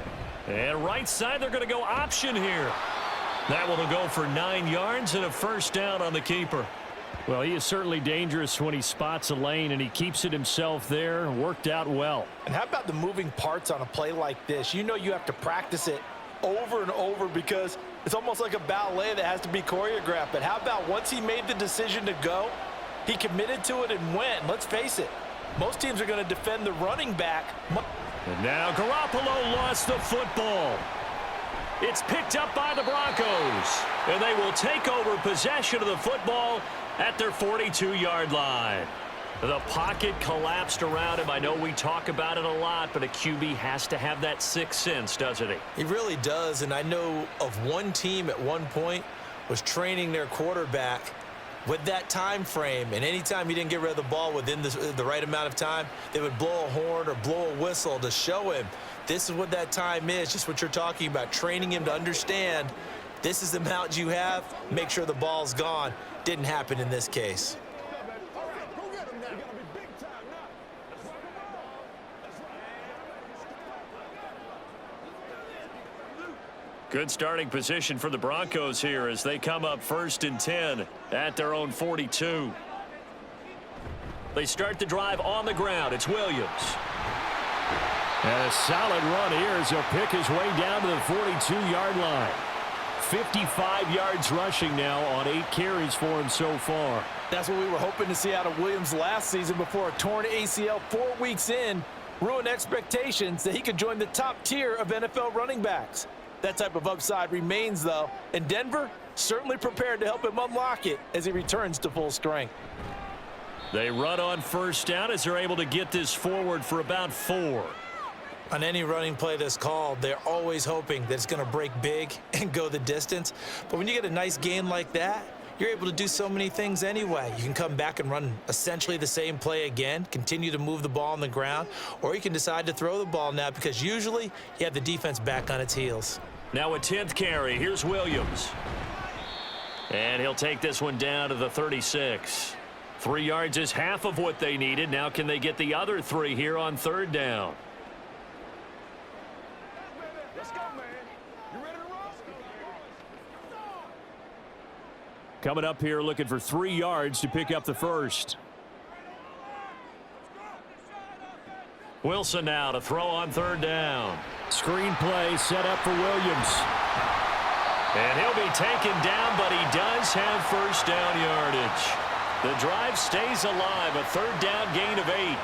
And right side, they're going to go option here. That one will go for 9 yards and a first down on the keeper. Well, he is certainly dangerous when he spots a lane, and he keeps it himself there. Worked out well. And how about the moving parts on a play like this? You know you have to practice it over and over because it's almost like a ballet that has to be choreographed. But how about once he made the decision to go, he committed to it and went. Let's face it, most teams are going to defend the running back. And now Garoppolo lost the football. It's picked up by the Broncos, and they will take over possession of the football at their 42-yard line. The pocket collapsed around him. I know we talk about it a lot, but a QB has to have that sixth sense, doesn't he? He really does, and I know of one team at one point was training their quarterback with that time frame, and anytime he didn't get rid of the ball within the right amount of time, they would blow a horn or blow a whistle to show him this is what that time is, just what you're talking about, training him to understand this is the amount you have, make sure the ball's gone. Didn't happen in this case. Good starting position for the Broncos here as they come up 1st and 10 at their own 42. They start the drive on the ground. It's Williams. And a solid run here as he'll pick his way down to the 42-yard line. 55 yards rushing now on 8 carries for him so far. That's what we were hoping to see out of Williams last season before a torn ACL 4 weeks in ruined expectations that he could join the top tier of NFL running backs. That type of upside remains, though, and Denver certainly prepared to help him unlock it as he returns to full strength. They run on first down as they're able to get this forward for about 4. On any running play that's called, they're always hoping that it's going to break big and go the distance. But when you get a nice gain like that, you're able to do so many things anyway. You can come back and run essentially the same play again, continue to move the ball on the ground, or you can decide to throw the ball now because usually you have the defense back on its heels. Now a 10th carry. Here's Williams. And he'll take this one down to the 36. 3 yards is half of what they needed. Now can they get the other 3 here on 3rd down? Coming up here looking for 3 yards to pick up the first. Wilson now to throw on third down. Screen play set up for Williams. And he'll be taken down, but he does have first down yardage. The drive stays alive, a third down gain of 8.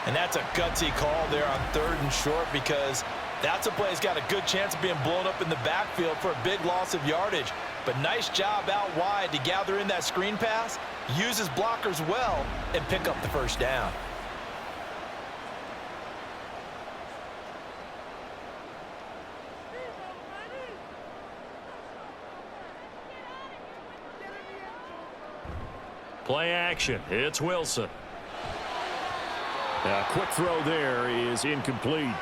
And that's a gutsy call there on 3rd and short, because that's a play that's got a good chance of being blown up in the backfield for a big loss of yardage. But nice job out wide to gather in that screen pass, use his blockers well, and pick up the first down. Play action. It's Wilson. A quick throw there is incomplete.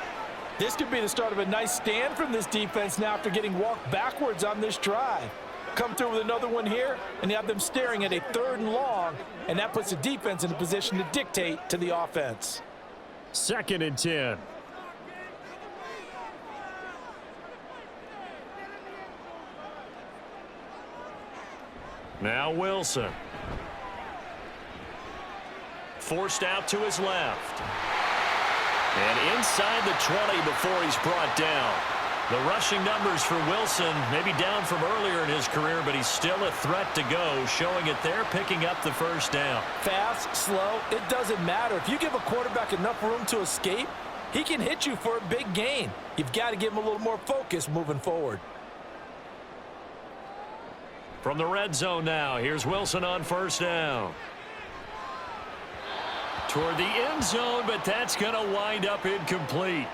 This could be the start of a nice stand from this defense now after getting walked backwards on this drive. Come through with another one here, and you have them staring at a 3rd and long, and that puts the defense in a position to dictate to the offense. 2nd and 10. Now Wilson. Forced out to his left. And inside the 20 before he's brought down. The rushing numbers for Wilson maybe down from earlier in his career, but he's still a threat to go, showing it there, picking up the first down. Fast, slow, it doesn't matter. If you give a quarterback enough room to escape, he can hit you for a big gain. You've got to give him a little more focus moving forward. From the red zone now, here's Wilson on first down. Toward the end zone, but that's going to wind up incomplete.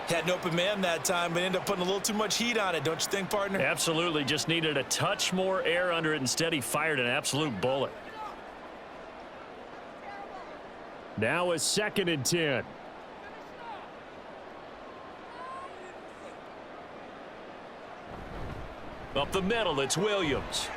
Had an open man that time, but ended up putting a little too much heat on it, don't you think, partner? Absolutely. Just needed a touch more air under it. Instead, he fired an absolute bullet. Now a 2nd and 10. Up the middle, it's Williams.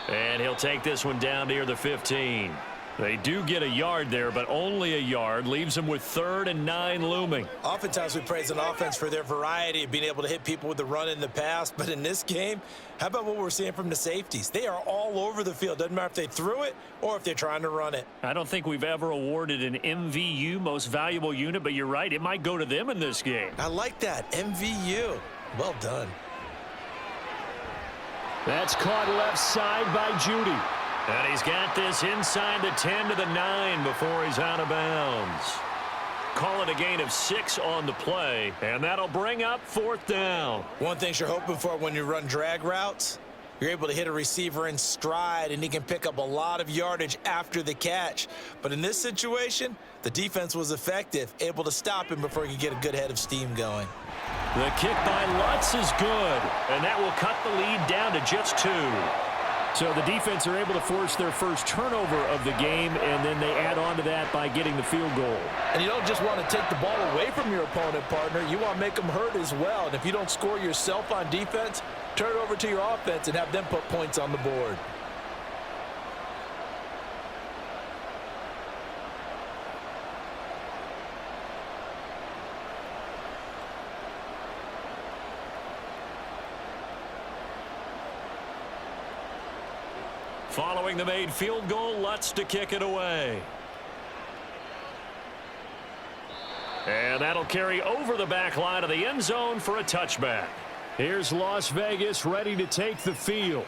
And he'll take this one down near the 15. They do get a yard there, but only a yard. Leaves them with 3rd and 9 looming. Oftentimes we praise an offense for their variety of being able to hit people with the run in the pass. But in this game, how about what we're seeing from the safeties? They are all over the field. Doesn't matter if they threw it or if they're trying to run it. I don't think we've ever awarded an MVU, most valuable unit, but you're right. It might go to them in this game. I like that. MVU. Well done. That's caught left side by Judy. And he's got this inside the 10 to the 9 before he's out of bounds. Call it a gain of 6 on the play, and that'll bring up 4th down. One thing you're hoping for when you run drag routes, you're able to hit a receiver in stride, and he can pick up a lot of yardage after the catch. But in this situation, the defense was effective, able to stop him before he could get a good head of steam going. The kick by Lutz is good, and that will cut the lead down to just 2. So the defense are able to force their first turnover of the game, and then they add on to that by getting the field goal. And you don't just want to take the ball away from your opponent, partner. You want to make them hurt as well. And if you don't score yourself on defense, turn it over to your offense and have them put points on the board. Following the made field goal, Lutz to kick it away. And that'll carry over the back line of the end zone for a touchback. Here's Las Vegas ready to take the field.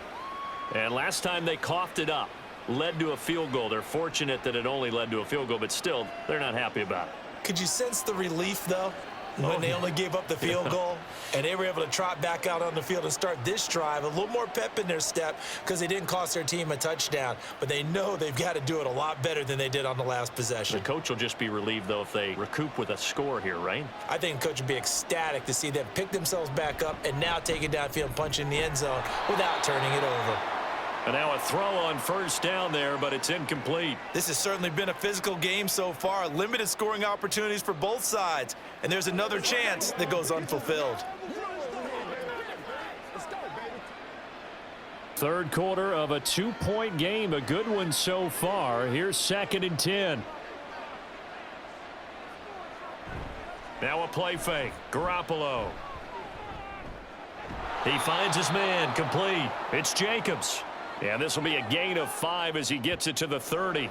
And last time they coughed it up, led to a field goal. They're fortunate that it only led to a field goal, but still, they're not happy about it. Could you sense the relief, though, when they only gave up the field goal and they were able to trot back out on the field and start this drive? A little more pep in their step because they didn't cost their team a touchdown, but they know they've got to do it a lot better than they did on the last possession. The coach will just be relieved, though, if they recoup with a score here, right? I think the coach would be ecstatic to see them pick themselves back up and now take it downfield and punch in the end zone without turning it over. And now a throw on first down there, but it's incomplete. This has certainly been a physical game so far. Limited scoring opportunities for both sides. And there's another chance that goes unfulfilled. Third quarter of a 2-point game. A good one so far. Here's 2nd and 10. Now a play fake. Garoppolo. He finds his man. Complete. It's Jacobs. And this will be a gain of 5 as he gets it to the 30.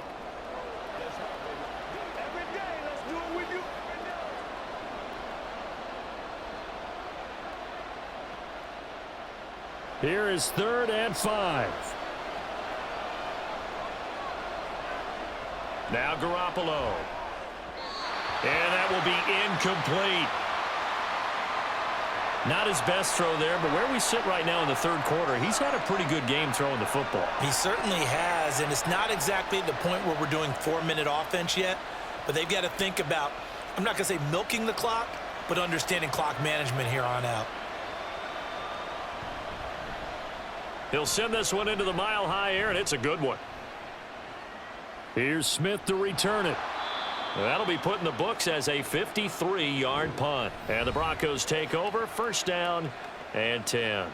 Here is 3rd and 5. Now Garoppolo. And that will be incomplete. Not his best throw there, but where we sit right now in the 3rd quarter, he's had a pretty good game throwing the football. He certainly has, and it's not exactly the point where we're doing 4-minute offense yet, but they've got to think about, I'm not going to say milking the clock, but understanding clock management here on out. He'll send this one into the mile-high air, and it's a good one. Here's Smith to return it. That'll be put in the books as a 53-yard punt. And the Broncos take over, 1st down and 10.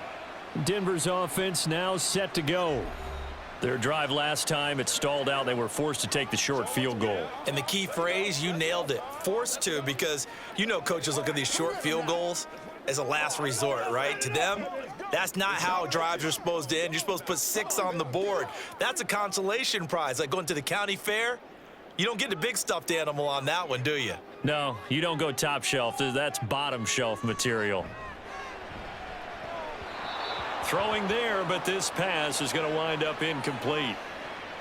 Denver's offense now set to go. Their drive last time, it stalled out. They were forced to take the short field goal. And the key phrase, you nailed it, forced to, because you know coaches look at these short field goals as a last resort, right? To them, that's not how drives are supposed to end. You're supposed to put 6 on the board. That's a consolation prize, like going to the county fair. You don't get the big stuffed animal on that one, do you? No, you don't go top shelf. That's bottom shelf material. Throwing there, but this pass is going to wind up incomplete.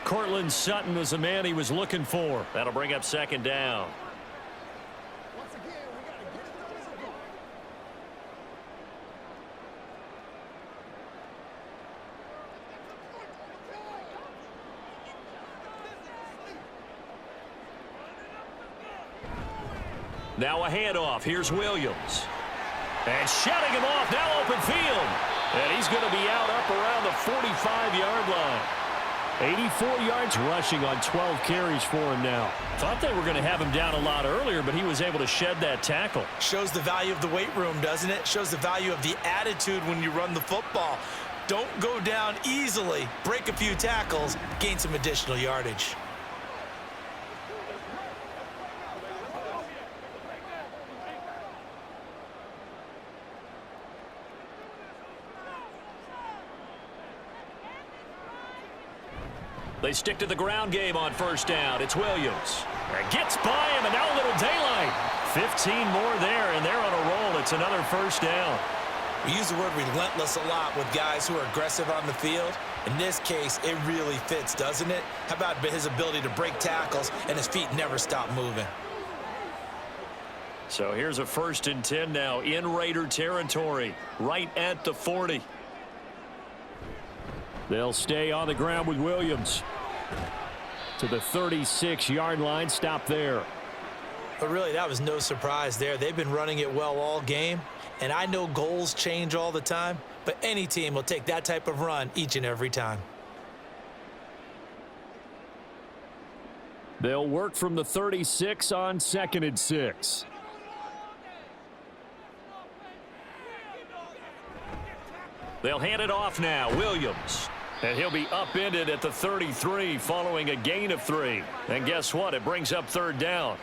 Cortland Sutton was the man he was looking for. That'll bring up 2nd down. Now a handoff. Here's Williams. And shutting him off. Now open field. And he's going to be out up around the 45-yard line. 84 yards rushing on 12 carries for him now. Thought they were going to have him down a lot earlier, but he was able to shed that tackle. Shows the value of the weight room, doesn't it? Shows the value of the attitude when you run the football. Don't go down easily. Break a few tackles. Gain some additional yardage. They stick to the ground game on 1st down. It's Williams. And gets by him, and now a little daylight. 15 more there, and they're on a roll. It's another 1st down. We use the word relentless a lot with guys who are aggressive on the field. In this case, it really fits, doesn't it? How about his ability to break tackles and his feet never stop moving? So here's a 1st and 10 now in Raider territory, right at the 40. They'll stay on the ground with Williams. To the 36-yard line, stop there. But really, that was no surprise there. They've been running it well all game. And I know goals change all the time, but any team will take that type of run each and every time. They'll work from the 36 on 2nd and 6. They'll hand it off now. Williams. And he'll be upended at the 33 following a gain of 3. And guess what? It brings up 3rd down.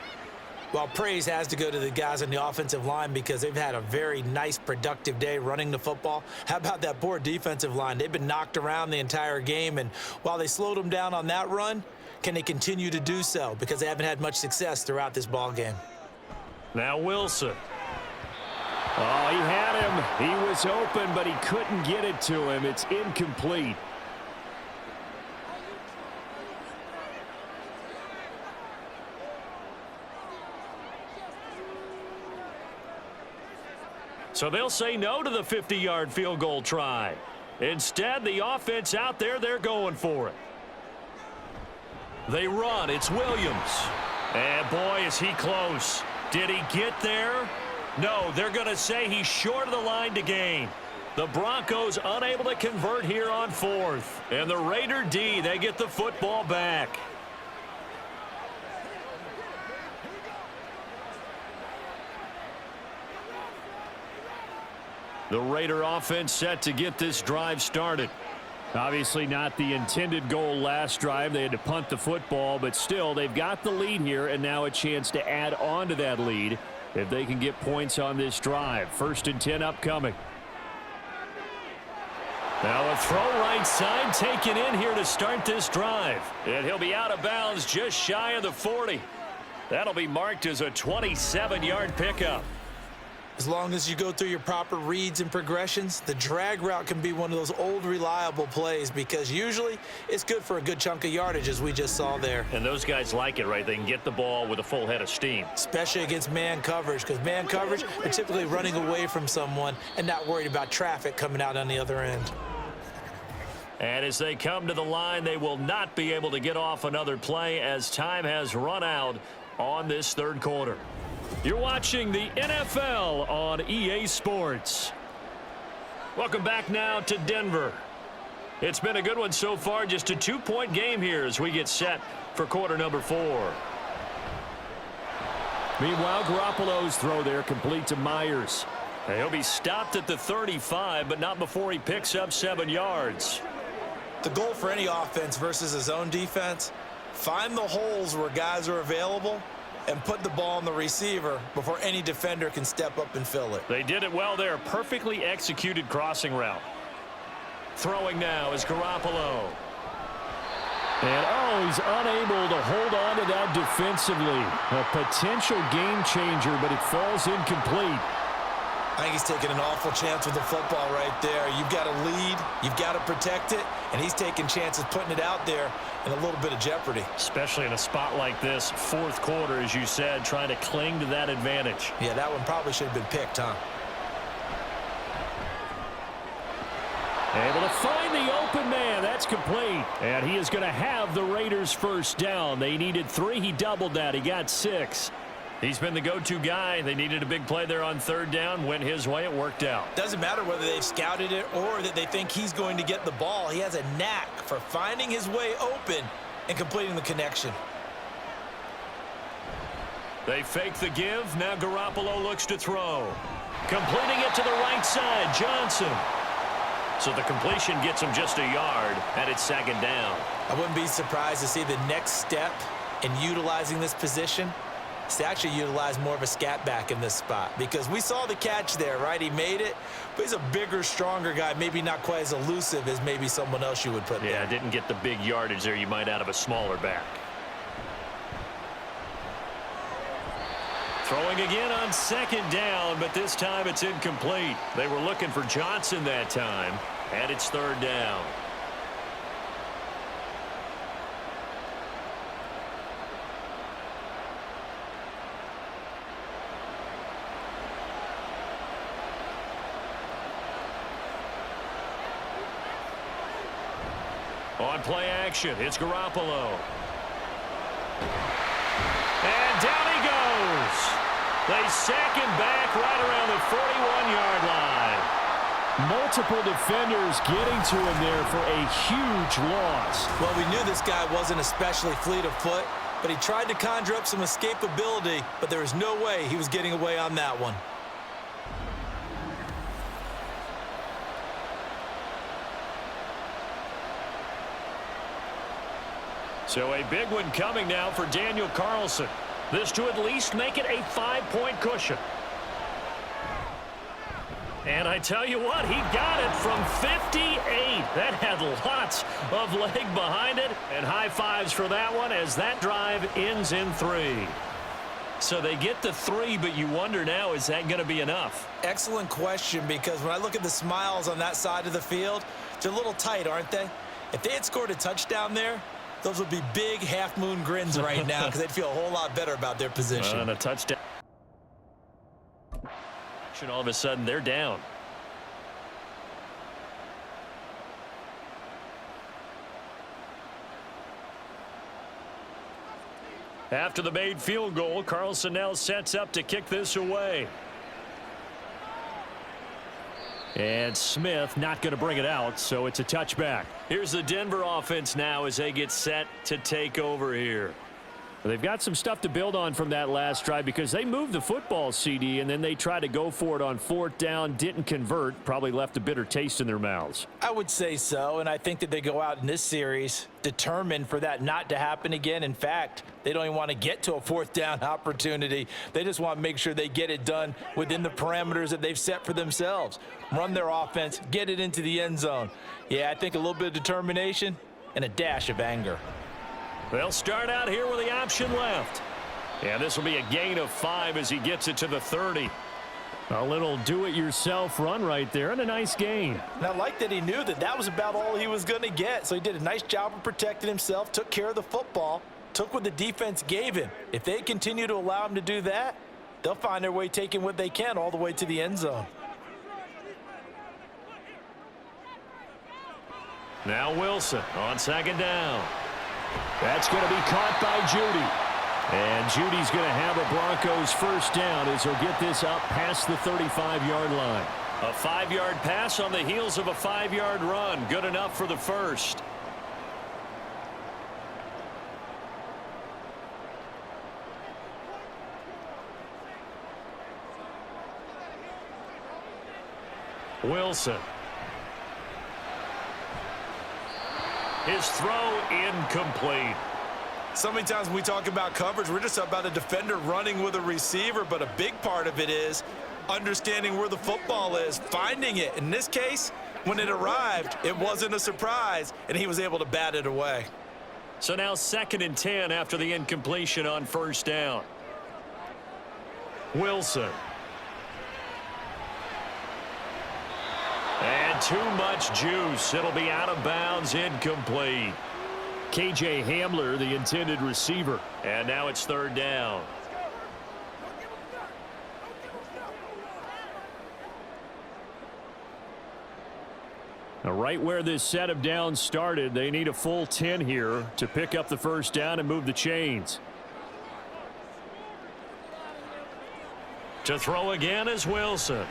Well, praise has to go to the guys on the offensive line because they've had a very nice, productive day running the football. How about that poor defensive line? They've been knocked around the entire game, and while they slowed them down on that run, can they continue to do so? Because they haven't had much success throughout this ball game. Now Wilson. Oh, he had him. He was open, but he couldn't get it to him. It's incomplete. So they'll say no to the 50-yard field goal try. Instead, the offense out there, they're going for it. They run. It's Williams. And boy, is he close. Did he get there? No, they're going to say he's short of the line to gain. The Broncos unable to convert here on 4th. And the Raider D, they get the football back. The Raider offense set to get this drive started. Obviously not the intended goal last drive. They had to punt the football, but still they've got the lead here and now a chance to add on to that lead if they can get points on this drive. 1st and 10 upcoming. Now a throw right side taken in here to start this drive. And he'll be out of bounds just shy of the 40. That'll be marked as a 27-yard pickup. As long as you go through your proper reads and progressions, the drag route can be one of those old reliable plays because usually it's good for a good chunk of yardage, as we just saw there. And those guys like it, right? They can get the ball with a full head of steam. Especially against man coverage, because man coverage, they're typically running away from someone and not worried about traffic coming out on the other end. And as they come to the line, they will not be able to get off another play as time has run out on this third quarter. You're watching the NFL on EA Sports. Welcome back now to Denver. It's been a good one so far, just a 2-point game here as we get set for quarter number 4. Meanwhile, Garoppolo's throw there complete to Myers. And he'll be stopped at the 35, but not before he picks up 7 yards. The goal for any offense versus a zone defense, find the holes where guys are available and put the ball on the receiver before any defender can step up and fill it. They did it well there. Perfectly executed crossing route. Throwing now is Garoppolo. And, he's unable to hold on to that defensively. A potential game changer, but it falls incomplete. I think he's taking an awful chance with the football right there. You've got to lead, you've got to protect it, and he's taking chances putting it out there in a little bit of jeopardy. Especially in a spot like this, fourth quarter, as you said, trying to cling to that advantage. Yeah, that one probably should have been picked, huh? Able to find the open man. That's complete. And he is going to have the Raiders first down. They needed 3. He doubled that. He got 6. He's been the go-to guy. They needed a big play there on third down. Went his way. It worked out. Doesn't matter whether they've scouted it or that they think he's going to get the ball. He has a knack for finding his way open and completing the connection. They fake the give. Now Garoppolo looks to throw. Completing it to the right side. Johnson. So the completion gets him just a yard, and it's second down. I wouldn't be surprised to see the next step in utilizing this position is to actually utilize more of a scat back in this spot, because we saw the catch there, right? He made it, but he's a bigger, stronger guy, maybe not quite as elusive as maybe someone else you would put there. Yeah, didn't get the big yardage there you might out of a smaller back. Throwing again on second down, but this time it's incomplete. They were looking for Johnson that time, and it's third down. On play action, it's Garoppolo. And down he goes. They sack him back right around the 41-yard line. Multiple defenders getting to him there for a huge loss. Well, we knew this guy wasn't especially fleet of foot, but he tried to conjure up some escapability, but there was no way he was getting away on that one. So a big one coming now for Daniel Carlson. This to at least make it a 5-point cushion. And I tell you what, he got it from 58. That had lots of leg behind it. And high fives for that one as that drive ends in 3. So they get the 3, but you wonder now, is that going to be enough? Excellent question, because when I look at the smiles on that side of the field, they're a little tight, aren't they? If they had scored a touchdown there, those would be big half-moon grins right now because they'd feel a whole lot better about their position. And a touchdown. All of a sudden, they're down. After the made field goal, Carlson now sets up to kick this away. And Smith not going to bring it out, so it's a touchback. Here's the Denver offense now as they get set to take over here. They've got some stuff to build on from that last drive because they moved the football, CD, and then they tried to go for it on fourth down, didn't convert, probably left a bitter taste in their mouths. I would say so, and I think that they go out in this series determined for that not to happen again. In fact, they don't even want to get to a fourth down opportunity. They just want to make sure they get it done within the parameters that they've set for themselves. Run their offense, get it into the end zone. Yeah, I think a little bit of determination and a dash of anger. They'll start out here with the option left. Yeah, this will be a gain of 5 as he gets it to the 30. A little do-it-yourself run right there and a nice gain. And I like that he knew that that was about all he was going to get. So he did a nice job of protecting himself, took care of the football, took what the defense gave him. If they continue to allow him to do that, they'll find their way taking what they can all the way to the end zone. Now Wilson on second down. That's going to be caught by Judy. And Judy's going to have a Broncos first down as he'll get this up past the 35-yard line. A 5-yard pass on the heels of a 5-yard run. Good enough for the first. Wilson. His throw incomplete. So many times when we talk about coverage, we're just about a defender running with a receiver, but a big part of it is understanding where the football is, finding it. In this case, when it arrived, it wasn't a surprise, and he was able to bat it away. So now 2nd and 10 after the incompletion on first down. Wilson. And too much juice. It'll be out of bounds, incomplete. KJ Hamler, the intended receiver. And now it's 3rd down. Now, right where this set of downs started, they need a full 10 here to pick up the first down and move the chains. To throw again is Wilson.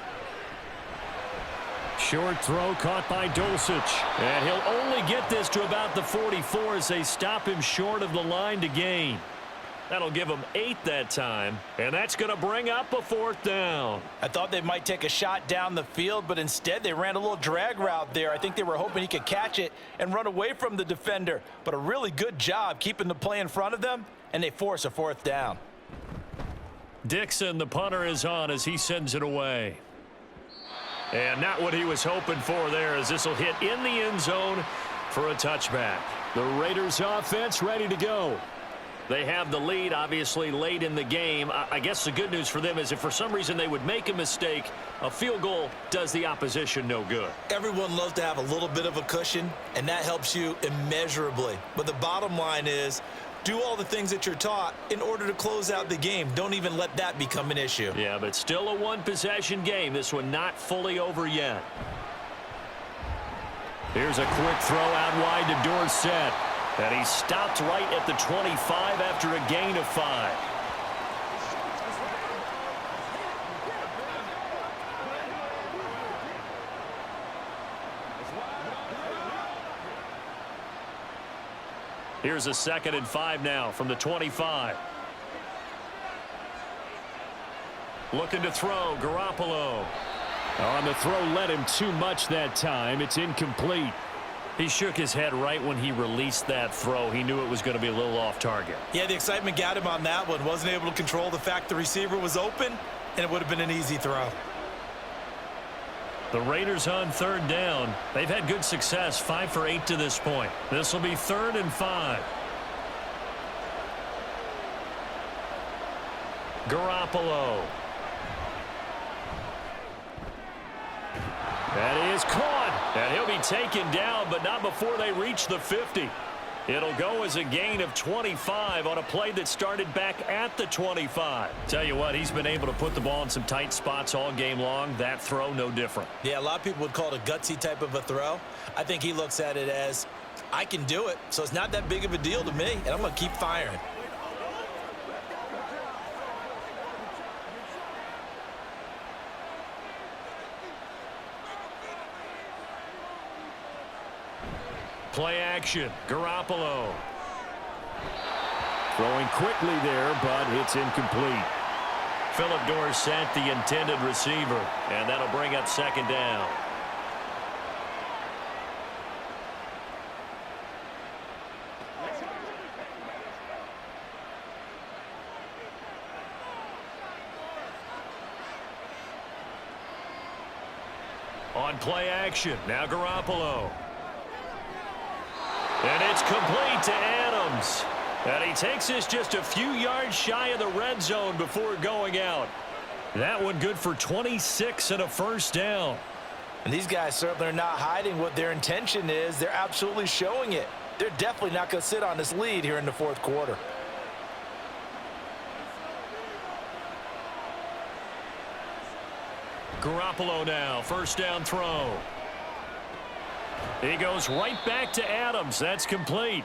Short throw caught by Dulcich. And he'll only get this to about the 44 as they stop him short of the line to gain. That'll give him 8 that time, and that's going to bring up a 4th down. I thought they might take a shot down the field, but instead they ran a little drag route there. I think they were hoping he could catch it and run away from the defender, but a really good job keeping the play in front of them, and they force a 4th down. Dixon, the punter, is on as he sends it away. And not what he was hoping for there, as this will hit in the end zone for a touchback. The Raiders offense ready to go. They have the lead, obviously, late in the game. I guess the good news for them is if for some reason they would make a mistake, a field goal does the opposition no good. Everyone loves to have a little bit of a cushion, and that helps you immeasurably. But the bottom line is, do all the things that you're taught in order to close out the game. Don't even let that become an issue. Yeah, but still a one-possession game. This one not fully over yet. Here's a quick throw out wide to Dorsett. And he stopped right at the 25 after a gain of 5. Here's a 2nd and 5 now from the 25. Looking to throw, Garoppolo. On the throw led him too much that time. It's incomplete. He shook his head right when he released that throw. He knew it was going to be a little off target. Yeah, the excitement got him on that one. Wasn't able to control the fact the receiver was open, and it would have been an easy throw. The Raiders on 3rd down. They've had good success, 5 for 8 to this point. This will be 3rd and 5. Garoppolo. That is caught. And he'll be taken down, but not before they reach the 50. It'll go as a gain of 25 on a play that started back at the 25. Tell you what, he's been able to put the ball in some tight spots all game long. That throw, no different. Yeah, a lot of people would call it a gutsy type of a throw. I think he looks at it as, I can do it, so it's not that big of a deal to me, and I'm going to keep firing. Play action, Garoppolo. Throwing quickly there, but it's incomplete. Philip Dorsett, the intended receiver, and that'll bring up 2nd down. On play action, now Garoppolo. And it's complete to Adams. And he takes this just a few yards shy of the red zone before going out. That one good for 26 and a first down. And these guys certainly are not hiding what their intention is. They're absolutely showing it. They're definitely not going to sit on this lead here in the fourth quarter. Garoppolo now, first down throw. He goes right back to Adams. That's complete.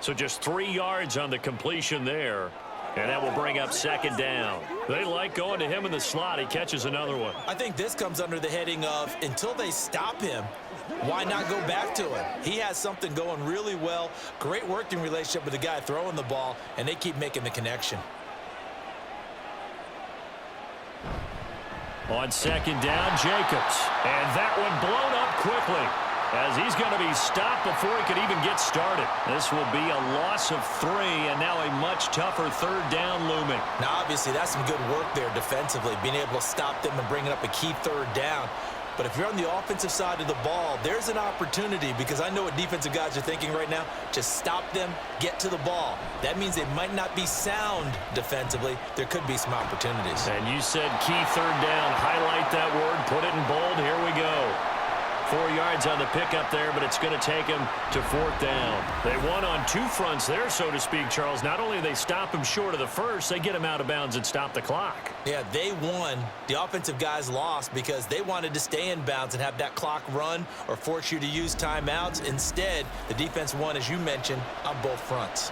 So just 3 yards on the completion there. And that will bring up second down. They like going to him in the slot. He catches another one. I think this comes under the heading of until they stop him, why not go back to him? He has something going really well. Great working relationship with the guy throwing the ball, and they keep making the connection. On second down, Jacobs. And that one blown up quickly, as he's going to be stopped before he could even get started. This will be a loss of 3, and now a much tougher third down looming. Now, obviously, that's some good work there defensively, being able to stop them and bringing up a key third down. But if you're on the offensive side of the ball, there's an opportunity, because I know what defensive guys are thinking right now. Just stop them, get to the ball. That means they might not be sound defensively. There could be some opportunities. And you said key third down. Highlight that word. Put it in bold. Here we go. 4 yards on the pickup there, but it's going to take him to fourth down. They won on 2 fronts there, so to speak, Charles. Not only do they stop him short of the first, they get him out of bounds and stop the clock. Yeah, they won. The offensive guys lost because they wanted to stay in bounds and have that clock run or force you to use timeouts. Instead, the defense won, as you mentioned, on both fronts.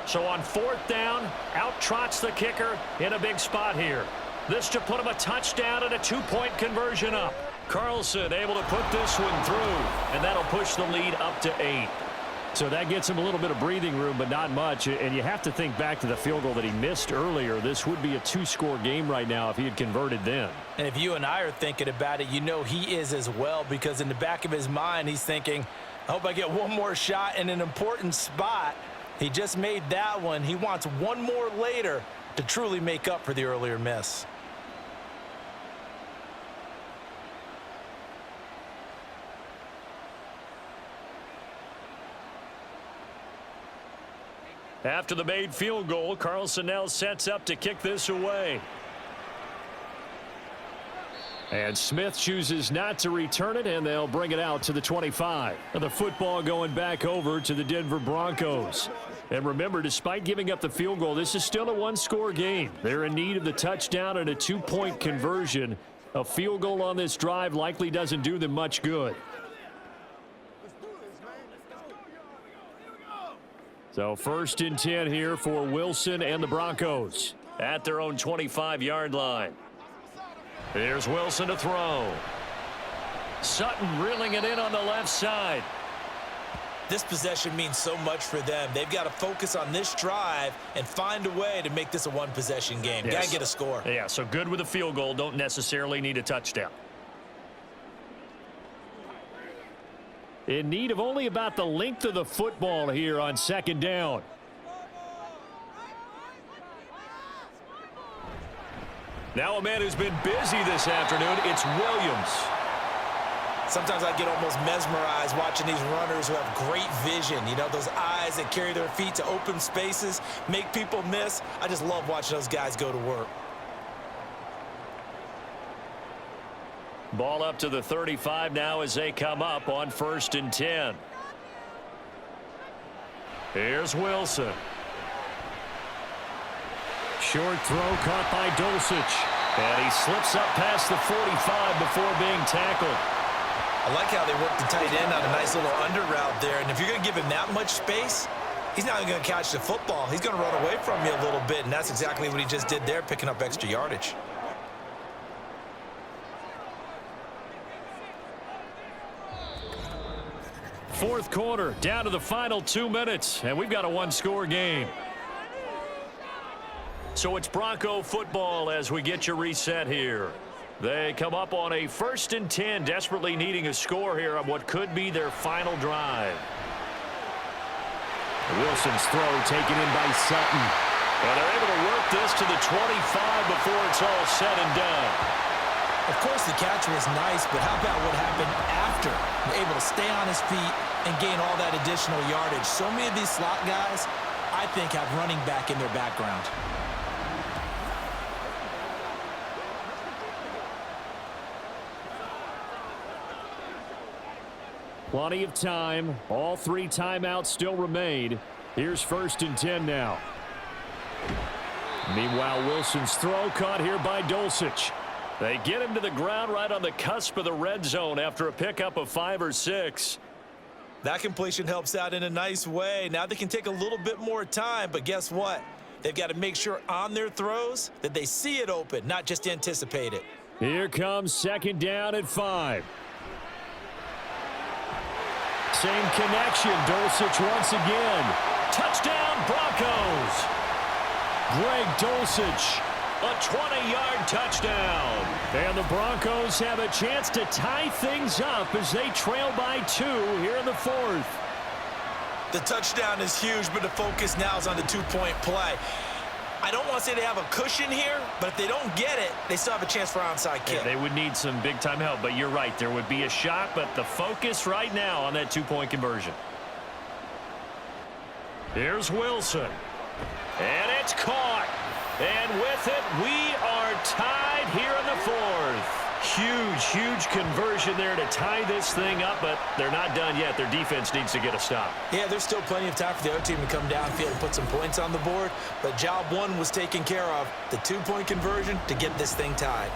So on fourth down, out trots the kicker in a big spot here. This to put him a touchdown and a 2-point conversion up. Carlson able to put this one through, and that'll push the lead up to 8. So that gets him a little bit of breathing room, but not much. And you have to think back to the field goal that he missed earlier. This would be a 2-score game right now if he had converted then. And if you and I are thinking about it, you know he is as well, because in the back of his mind, he's thinking, I hope I get one more shot in an important spot. He just made that one. He wants one more later to truly make up for the earlier miss. After the made field goal, Carlson now sets up to kick this away. And Smith chooses not to return it, and they'll bring it out to the 25. And the football going back over to the Denver Broncos. And remember, despite giving up the field goal, this is still a 1-score game. They're in need of the touchdown and a 2-point conversion. A field goal on this drive likely doesn't do them much good. So first and 10 here for Wilson and the Broncos at their own 25-yard line. Here's Wilson to throw. Sutton reeling it in on the left side. This possession means so much for them. They've got to focus on this drive and find a way to make this a one-possession game. Yes. Got to get a score. Yeah, so good with a field goal. Don't necessarily need a touchdown. In need of only about the length of the football here on second down. Now a man who's been busy this afternoon, it's Williams. Sometimes I get almost mesmerized watching these runners who have great vision. You know, those eyes that carry their feet to open spaces, make people miss. I just love watching those guys go to work. Ball up to the 35 now as they come up on first and 10. Here's Wilson. Short throw caught by Dulcich. And he slips up past the 45 before being tackled. I like how they work the tight end on a nice little under route there. And if you're going to give him that much space, he's not going to catch the football. He's going to run away from you a little bit, and that's exactly what he just did there, picking up extra yardage. Fourth quarter, down to the final 2 minutes, and we've got a 1-score game. So it's Bronco football as we get you reset here. They come up on a first and 10, desperately needing a score here on what could be their final drive. Wilson's throw taken in by Sutton. And they're able to work this to the 25 before it's all said and done. Of course, the catch was nice, but how about what happened after? Able to stay on his feet and gain all that additional yardage. So many of these slot guys I think, have running back in their background. Plenty of time. All 3 timeouts still remain. Here's 1st and 10 now. Meanwhile, Wilson's throw caught here by Dulcich. They get him to the ground right on the cusp of the red zone after a pickup of 5 or 6. That completion helps out in a nice way. Now they can take a little bit more time, but guess what? They've got to make sure on their throws that they see it open, not just anticipate it. Here comes 2nd down at 5. Same connection. Dulcich once again. Touchdown, Broncos! Greg Dulcich. A 20-yard touchdown. And the Broncos have a chance to tie things up as they trail by 2 here in the 4th. The touchdown is huge, but the focus now is on the 2-point play. I don't want to say they have a cushion here, but if they don't get it, they still have a chance for onside kick. Yeah, they would need some big-time help, but you're right. There would be a shot, but the focus right now on that 2-point conversion. Here's Wilson. And it's caught. And with it, we are tied here in the 4th. Huge conversion there to tie this thing up, but they're not done yet. Their defense needs to get a stop. Yeah, there's still plenty of time for the other team to come downfield and put some points on the board, but job 1 was taken care of. The 2-point conversion to get this thing tied.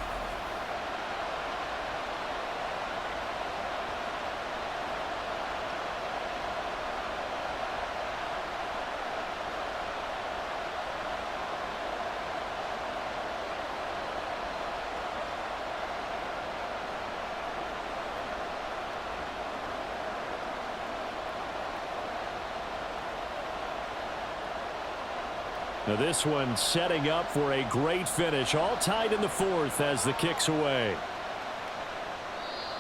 Now this one setting up for a great finish. All tied in the 4th as the kick's away.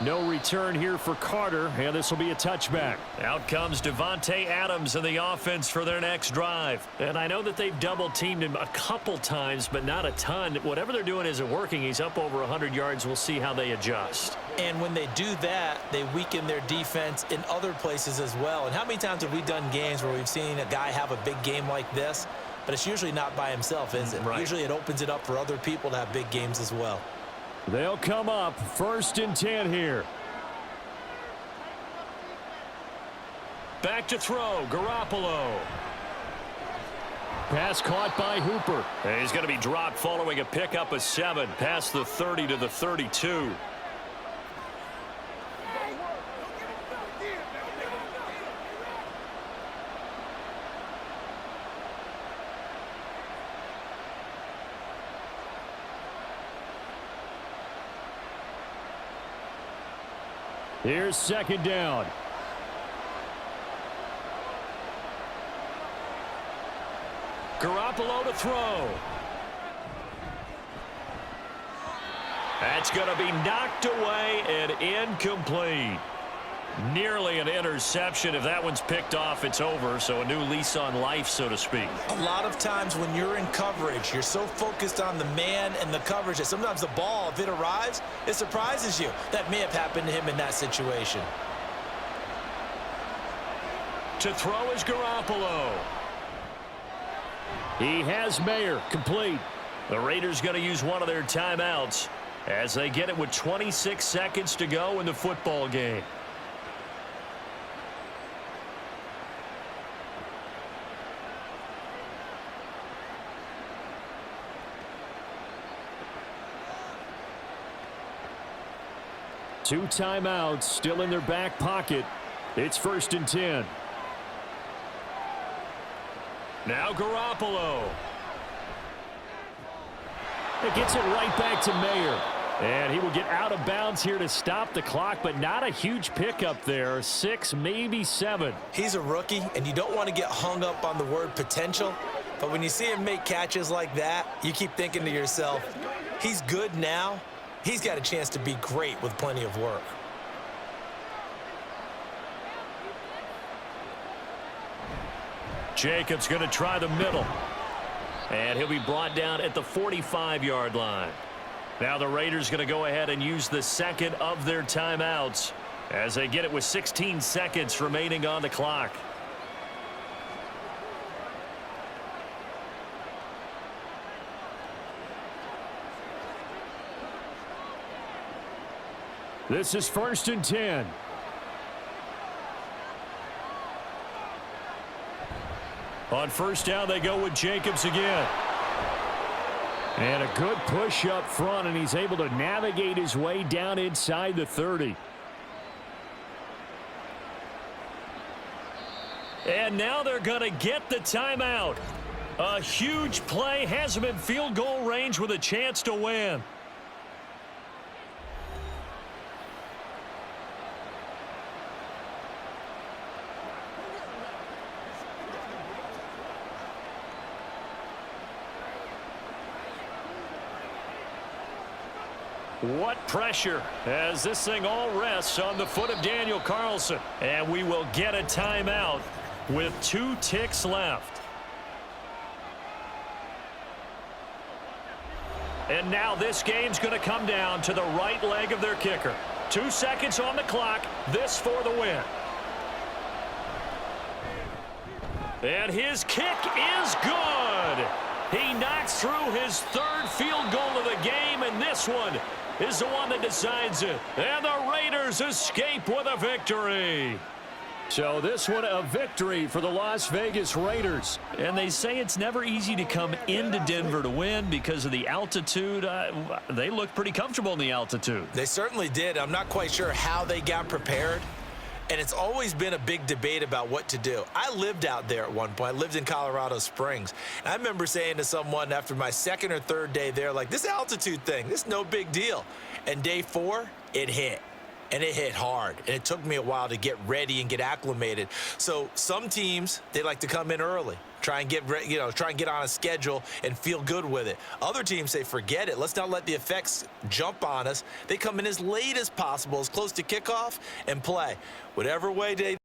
No return here for Carter, and this will be a touchback. Out comes Devontae Adams in the offense for their next drive. And I know that they've double-teamed him a couple times, but not a ton. Whatever they're doing isn't working. He's up over 100 yards. We'll see how they adjust. And when they do that, they weaken their defense in other places as well. And how many times have we done games where we've seen a guy have a big game like this? But it's usually not by himself, is it? Right. Usually it opens it up for other people to have big games as well. They'll come up 1st and 10 here. Back to throw, Garoppolo. Pass caught by Hooper. And he's going to be dropped following a pickup of 7 past the 30 to the 32. Here's 2nd down. Garoppolo to throw. That's going to be knocked away and incomplete. Nearly an interception. If that one's picked off, it's over. So a new lease on life, so to speak. A lot of times when you're in coverage, you're so focused on the man and the coverage that sometimes the ball, if it arrives, it surprises you. That may have happened to him in that situation. To throw is Garoppolo. He has Mayer complete. The Raiders going to use one of their timeouts as they get it with 26 seconds to go in the football game. Two timeouts still in their back pocket. It's 1st and 10. Now Garoppolo. It gets it right back to Mayer. And he will get out of bounds here to stop the clock, but not a huge pickup there. 6, maybe 7. He's a rookie, and you don't want to get hung up on the word potential. But when you see him make catches like that, you keep thinking to yourself, he's good now. He's got a chance to be great with plenty of work. Jacobs going to try the middle. And he'll be brought down at the 45-yard line. Now the Raiders going to go ahead and use the second of their timeouts as they get it with 16 seconds remaining on the clock. This is 1st and 10. On 1st down, they go with Jacobs again. And a good push up front, and he's able to navigate his way down inside the 30. And now they're going to get the timeout. A huge play has him in field goal range with a chance to win. What pressure as this thing all rests on the foot of Daniel Carlson. And we will get a timeout with 2 ticks left. And now this game's going to come down to the right leg of their kicker. 2 seconds on the clock. This for the win. And his kick is good. He knocks through his 3rd field goal of the game, and this one is the one that decides it. And the Raiders escape with a victory. So this one a victory for the Las Vegas Raiders. And they say it's never easy to come into Denver to win because of the altitude. They look pretty comfortable in the altitude. They certainly did. I'm not quite sure how they got prepared. And it's always been a big debate about what to do. I lived out there at one point. I lived in Colorado Springs. And I remember saying to someone after my 2nd or 3rd day there, like, this altitude thing, this is no big deal. And day 4, it hit. And it hit hard. And it took me a while to get ready and get acclimated. So some teams, they like to come in early. Try and get on a schedule and feel good with it. Other teams say, forget it. Let's not let the effects jump on us. They come in as late as possible, as close to kickoff, and play. Whatever way they